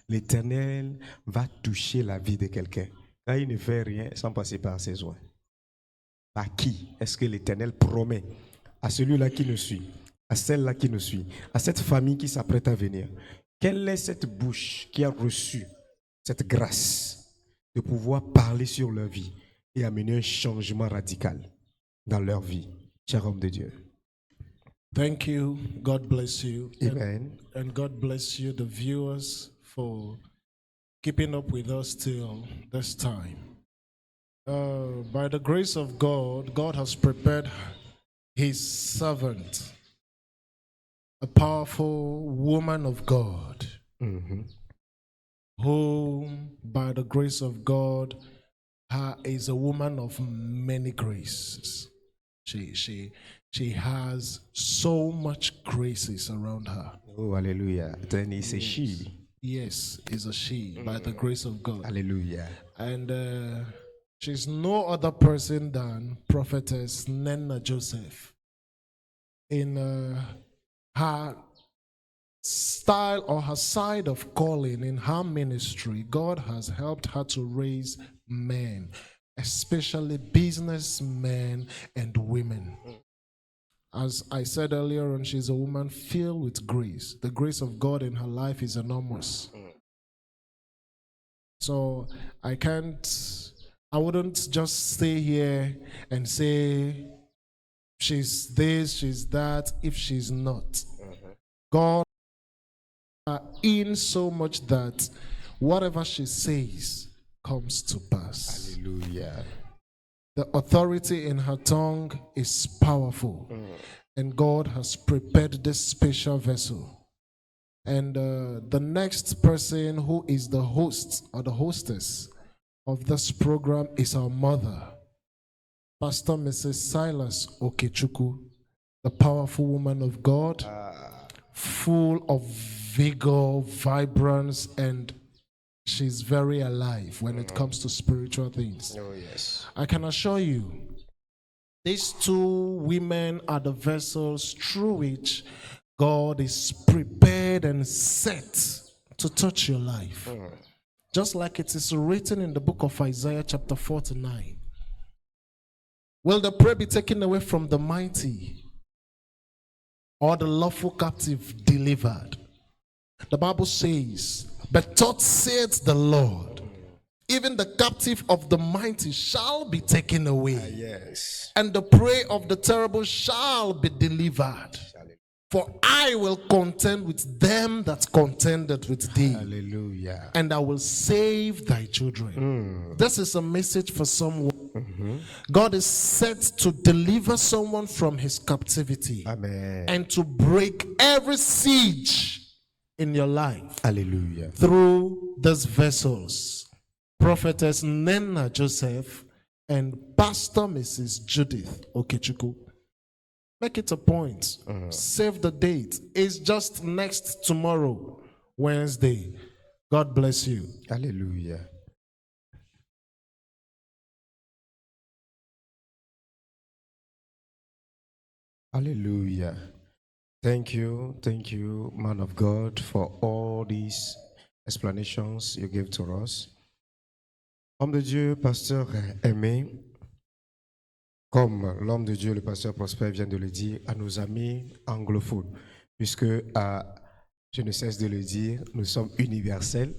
l'Éternel va toucher la vie de quelqu'un? Quand il ne fait rien sans passer par ses soins. Par qui est-ce que l'Éternel promet à celui-là qui nous suit, à celle-là qui nous suit, à cette famille qui s'apprête à venir? Quelle est cette bouche qui a reçu cette grâce de pouvoir parler sur leur vie et amener un changement radical dans leur vie? Cher homme de Dieu. Thank you. God bless you. Amen. And God bless you, the viewers, for keeping up with us till this time. By the grace of God, God has prepared his servant, a powerful woman of God, who, by the grace of God, is a woman of many graces. She has so much graces around her. Oh, hallelujah. Then it's a she. Yes, is a she, by the grace of God. Hallelujah. And she's no other person than Prophetess Nenna Joseph. In her style or her side of calling in her ministry, God has helped her to raise men, especially businessmen and women. As I said earlier on, she's a woman filled with grace. The grace of God in her life is enormous. So I wouldn't just stay here and say she's this, she's that, if she's not. God in so much that whatever she says comes to pass. Hallelujah. The authority in her tongue is powerful. And God has prepared this special vessel. And the next person who is the host or the hostess of this program is our mother, Pastor Mrs. Silas Okechukwu, the powerful woman of God, full of vigor, vibrance, and she's very alive when it comes to spiritual things. Oh, yes. I can assure you, these two women are the vessels through which God is prepared and set to touch your life. Just like it is written in the book of Isaiah chapter 49. Will the prey be taken away from the mighty, or the lawful captive delivered? The Bible says, but thus saith the Lord, even the captive of the mighty shall be taken away, Yes. and the prey of the terrible shall be delivered. For I will contend with them that contended with thee, Hallelujah. and I will save thy children. This is a message for someone. God is set to deliver someone from his captivity Amen. and to break every siege in your life Hallelujah. through these vessels, Prophetess Nenna Joseph and Pastor Mrs. Judith Okechukwu. Make it a point. Save the date. It's just next tomorrow, Wednesday. God bless you. Alléluia. Hallelujah. Thank you, man of God, for all these explanations you gave to us. Homme de Dieu, pasteur aimé, comme l'homme de Dieu, le pasteur Prosper vient de le dire, à nos amis anglophones, puisque, je ne cesse de le dire, nous sommes universels.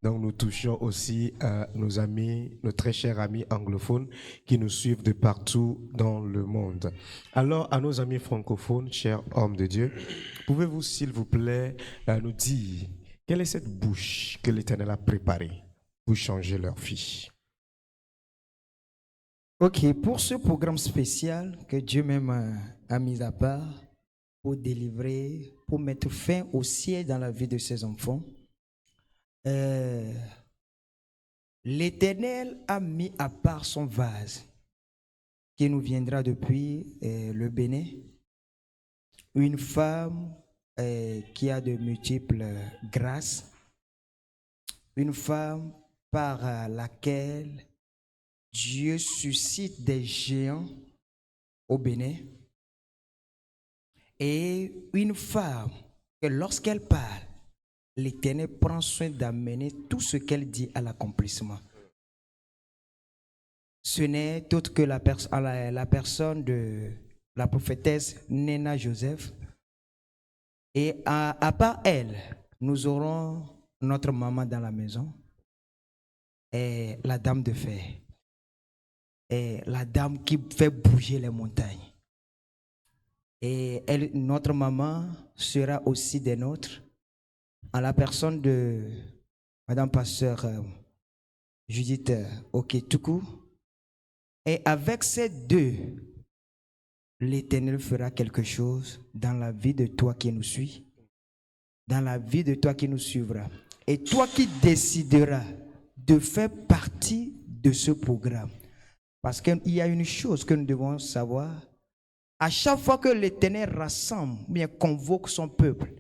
Donc nous touchons aussi nos amis, nos très chers amis anglophones qui nous suivent de partout dans le monde. Alors à nos amis francophones, chers hommes de Dieu, pouvez-vous s'il vous plaît nous dire quelle est cette bouche que l'Éternel a préparée pour changer leur vie? Ok, pour ce programme spécial que Dieu même a mis à part pour délivrer, pour mettre fin au ciel dans la vie de ses enfants, l'Éternel a mis à part son vase qui nous viendra depuis le Bénin, une femme qui a de multiples grâces, une femme par laquelle Dieu suscite des géants au Bénin, et une femme que lorsqu'elle parle, l'Éternel prend soin d'amener tout ce qu'elle dit à l'accomplissement. Ce n'est autre que la personne de la prophétesse Nena Joseph. Et à part elle, nous aurons notre maman dans la maison, et la dame de fer, et la dame qui fait bouger les montagnes. Et elle, notre maman sera aussi des nôtres, en la personne de Madame Pasteur Judith Oketuku. Et avec ces deux, l'Éternel fera quelque chose dans la vie de toi qui nous suis, dans la vie de toi qui nous suivra. Et toi qui décideras de faire partie de ce programme. Parce qu'il y a une chose que nous devons savoir. À chaque fois que l'Éternel rassemble, bien convoque son peuple,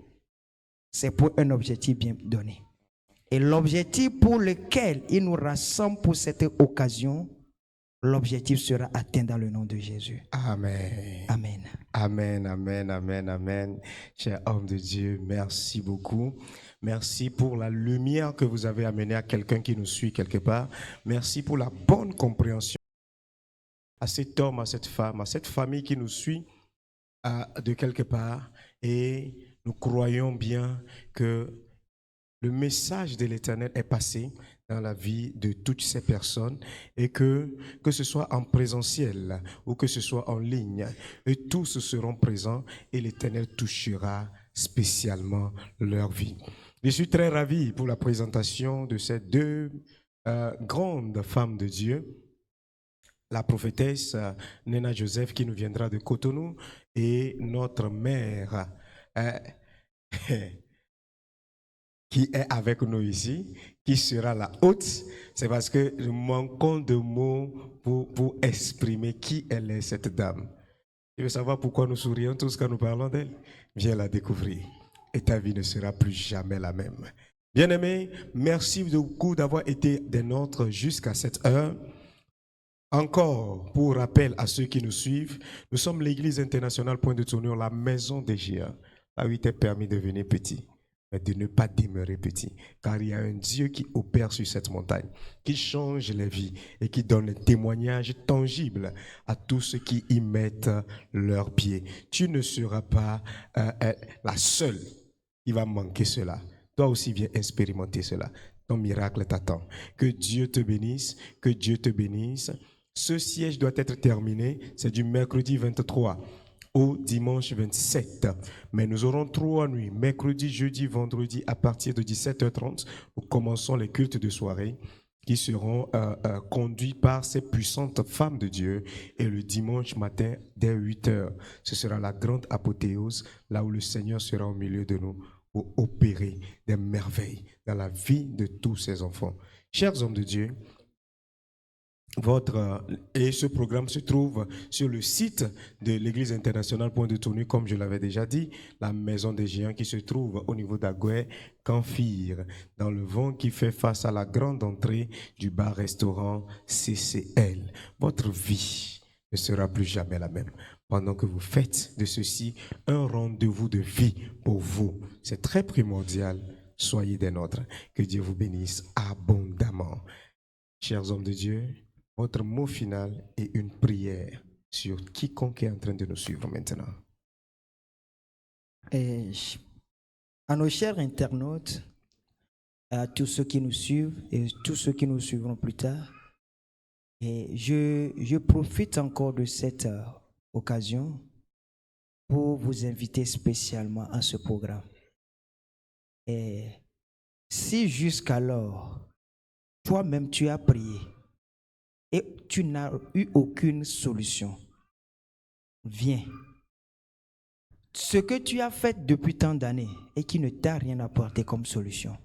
c'est pour un objectif bien donné. Et l'objectif pour lequel il nous rassemble pour cette occasion, l'objectif sera atteint dans le nom de Jésus. Amen. Amen. Amen, amen, amen, amen. Cher homme de Dieu, merci beaucoup. Merci pour la lumière que vous avez amenée à quelqu'un qui nous suit quelque part. Merci pour la bonne compréhension à cet homme, à cette femme, à cette famille qui nous suit de quelque part. Et nous croyons bien que le message de l'Éternel est passé dans la vie de toutes ces personnes et que ce soit en présentiel ou que ce soit en ligne, et tous seront présents et l'Éternel touchera spécialement leur vie. Je suis très ravi pour la présentation de ces deux grandes femmes de Dieu, la prophétesse Nena Joseph qui nous viendra de Cotonou et notre mère qui est avec nous ici, qui sera la hôte. C'est parce que nous manquons de mots pour exprimer qui elle est, cette dame. Tu veux savoir pourquoi nous sourions tous quand nous parlons d'elle? Viens la découvrir et ta vie ne sera plus jamais la même. Bien-aimés, merci beaucoup d'avoir été des nôtres jusqu'à cette heure. Encore, pour rappel à ceux qui nous suivent, nous sommes l'Église internationale Point de Tournure, la maison des géants. Là où il t'est permis de venir petit, mais de ne pas demeurer petit. Car il y a un Dieu qui opère sur cette montagne, qui change les vies et qui donne un témoignage tangible à tous ceux qui y mettent leurs pieds. Tu ne seras pas la seule qui va manquer cela. Toi aussi, viens expérimenter cela. Ton miracle t'attend. Que Dieu te bénisse, que Dieu te bénisse. Ce siège doit être terminé, c'est du mercredi 23 au dimanche 27. Mais nous aurons 3 nuits, mercredi, jeudi, vendredi, à partir de 17h30. Nous commençons les cultes de soirée qui seront conduits par ces puissantes femmes de Dieu. Et le dimanche matin, dès 8h, ce sera la grande apothéose, là où le Seigneur sera au milieu de nous pour opérer des merveilles dans la vie de tous ses enfants. Chers hommes de Dieu, Et ce programme se trouve sur le site de l'Église internationale Point de Tournure, comme je l'avais déjà dit, la maison des géants qui se trouve au niveau d'Agoué, Canfire, dans le vent qui fait face à la grande entrée du bar-restaurant CCL. Votre vie ne sera plus jamais la même pendant que vous faites de ceci un rendez-vous de vie pour vous. C'est très primordial. Soyez des nôtres. Que Dieu vous bénisse abondamment. Chers hommes de Dieu, votre mot final est une prière sur quiconque est en train de nous suivre maintenant. Et à nos chers internautes, à tous ceux qui nous suivent et tous ceux qui nous suivront plus tard, et je profite encore de cette occasion pour vous inviter spécialement à ce programme. Et si jusqu'alors, toi-même tu as prié et tu n'as eu aucune solution, viens. Ce que tu as fait depuis tant d'années et qui ne t'a rien apporté comme solution,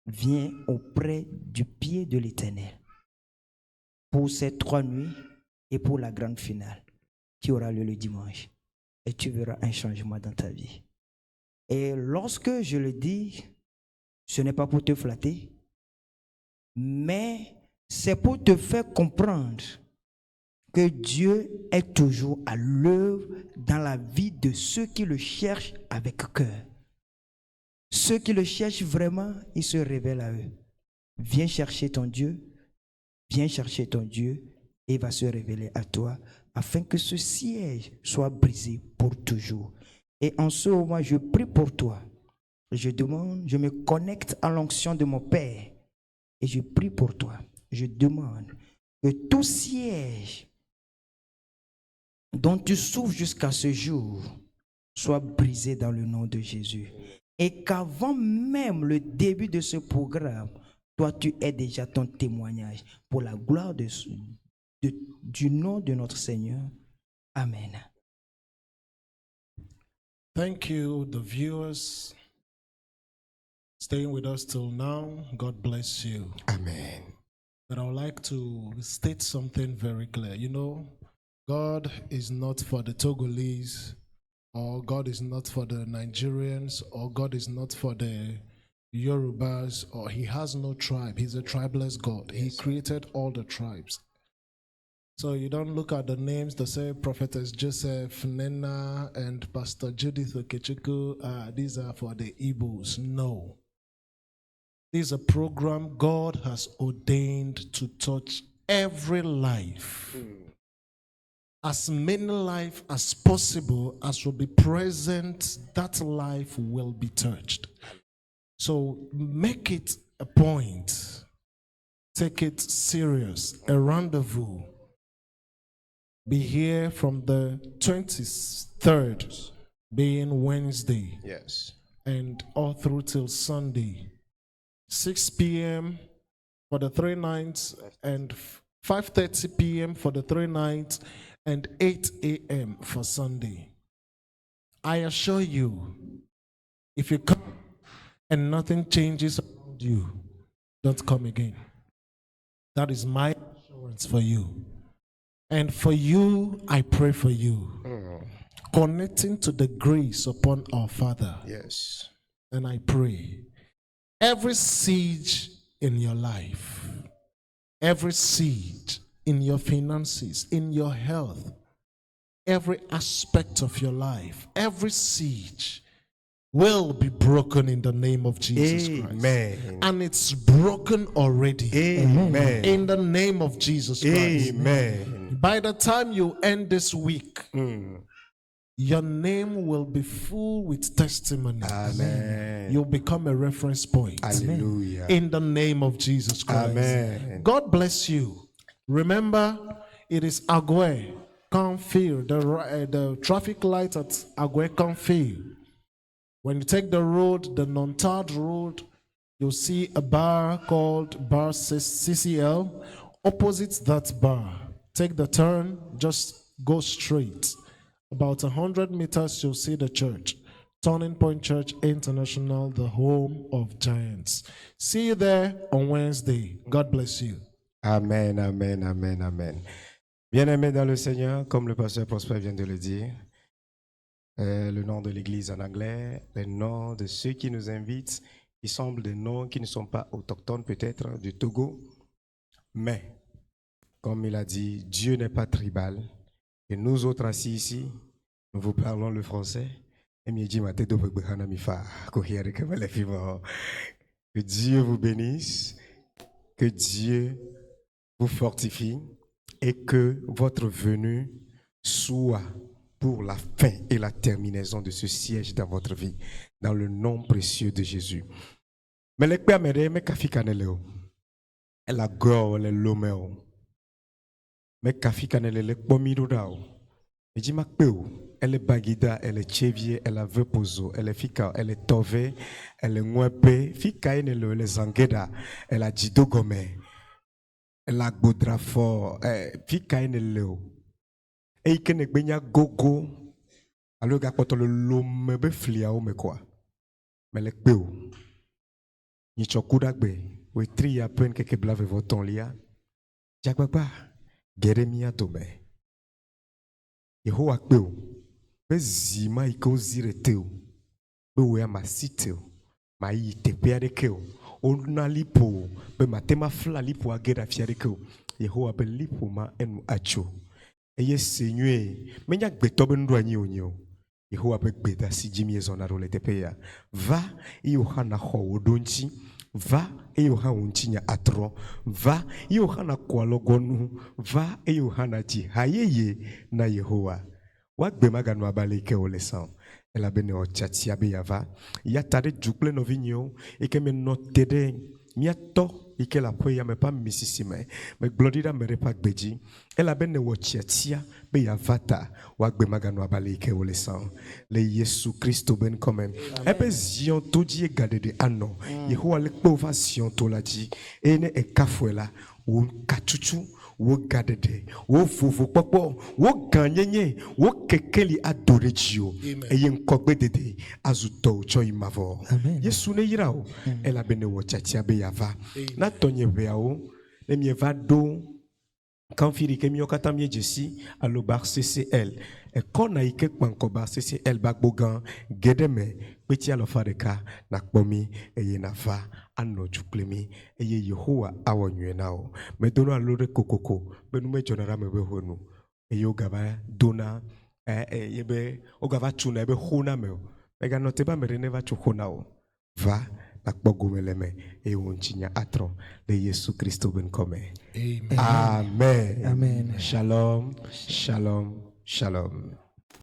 viens auprès du pied de l'Éternel pour ces 3 nuits et pour la grande finale qui aura lieu le dimanche. Et tu verras un changement dans ta vie. Et lorsque je le dis, ce n'est pas pour te flatter, mais c'est pour te faire comprendre que Dieu est toujours à l'œuvre dans la vie de ceux qui le cherchent avec cœur. Ceux qui le cherchent vraiment, il se révèle à eux. Viens chercher ton Dieu et il va se révéler à toi afin que ce siège soit brisé pour toujours. Et en ce moment, je prie pour toi. Je me connecte à l'onction de mon Père et je prie pour toi. Je demande que tout siège dont tu souffres jusqu'à ce jour soit brisé dans le nom de Jésus. Et qu'avant même le début de ce programme, toi tu aies déjà ton témoignage pour la gloire du nom de notre Seigneur. Amen. Thank you, the viewers, staying with us till now. God bless you. Amen. But I would like to state something very clear. You know, God is not for the Togolese, or God is not for the Nigerians, or God is not for the Yorubas, or He has no tribe. He's a tribeless God. He created all the tribes. So you don't look at the names that say Prophetess Joseph, Nena, and Pastor Judith Okechukwu. These are for the Igbos. No. This is a program God has ordained to touch every life. As many life as possible as will be present, that life will be touched. So make it a point. Take it serious. A rendezvous. Be here from the 23rd, being Wednesday. Yes. And all through till Sunday. 6 p.m. for the 3 nights and 5:30 p.m. for the 3 nights and 8 a.m. for Sunday. I assure you, if you come and nothing changes around you, don't come again. That is my assurance for you. And for you, I pray for you. Connecting to the grace upon our Father. Yes. And I pray, every siege in your life, every siege in your finances, in your health, every aspect of your life, every siege will be broken in the name of Jesus Christ. Amen. And it's broken already. Amen. In the name of Jesus Christ. Amen. By the time you end this week, your name will be full with testimonies. Amen. You'll become a reference point. Hallelujah. In the name of Jesus Christ. Amen. God bless you. Remember, it is Agwe Canfield, the traffic light at Agwe Canfield. When you take the road, the non-tarred road, you'll see a bar called Bar CCL. Opposite that bar, take the turn, just go straight. About 100 meters, you'll see the church. Turning Point Church International, the home of giants. See you there on Wednesday. God bless you. Amen, amen, amen, amen. Bien-aimés dans le Seigneur, comme le pasteur Prosper vient de le dire, le nom de l'église en anglais, les noms de ceux qui nous invitent, qui semblent des noms qui ne sont pas autochtones peut-être du Togo, mais comme il a dit, Dieu n'est pas tribal. Et nous autres assis ici, nous vous parlons le français. Que Dieu vous bénisse, que Dieu vous fortifie et que votre venue soit pour la fin et la terminaison de ce siège dans votre vie, dans le nom précieux de Jésus. Mais les pères me kafikaneleo, la go le lomeo, me kafikanele pomiro dao, me dit makpeo, elle est bagida, elle est chevier, elle a vepozo, elle est fika, elle est tove, elle est mwepe, fika enelo, elle est zangeda, elle a jidogome, elle a godrafo, fika enelo. Et il ne benya gogo, alors gars quand le lome be fliao me quoi, mais le peo, ni chokudagbe, we tri ya pen keke blave voton lia, jakbaba, geremia tome, Yehowa peo, be zima iko zireteo, be wea masiteo, ma yi tepea de keo, ona lipo, be matema fla lipo agera fiare keo, Yehowa be lipo ma enu acho. Eye Seigneur, menya gbeto be ndo anyi onyo. Yehowa be gbeda si jimi ezona role tepeya. Va Yohana ho odonchi, va Yohana unchinya atro, va Yohana kwalogonu, va Yohana ji hayeye na Yehowa. Wagbe magano abaleke olesan. Ela bene o chatia be yava. Ya tare jukle no vinyo, eke me no tede miato ike la poya me pa misisime me glorida me repa gbeji ela bene wo chiatia be ya vata wa gbe magano abale ike ole san le Yesu Christo ben quand même ebe zion to die gade de ano Yehowa le pova zion to la ji ene e kafuela wo kachuchu wo gadede wo fufu popo wo ganyenye wo kekeli adorejio eye nkogbe dede azuto choi mavo Yesu ne yirao ela bene wo chatia be yava na tonye beao ne mi va do kan firi ke mi okata mi jesi alo bar CCL e kona ike kwanko bar CCL bagbogan gedeme peti alo fareka na kpomi eye na va ano juklemi eye Yehowa awonwe nao me dono alore kokoko benu me jonara me behonu eye ogaba dona yebe ogaba tuna ebe hona me ega noteba me reneva chukona o va na kpogomeleme eye wonchinya atro le Yesu Christo ben come Amen. Amen. Amen. Shalom, shalom, shalom.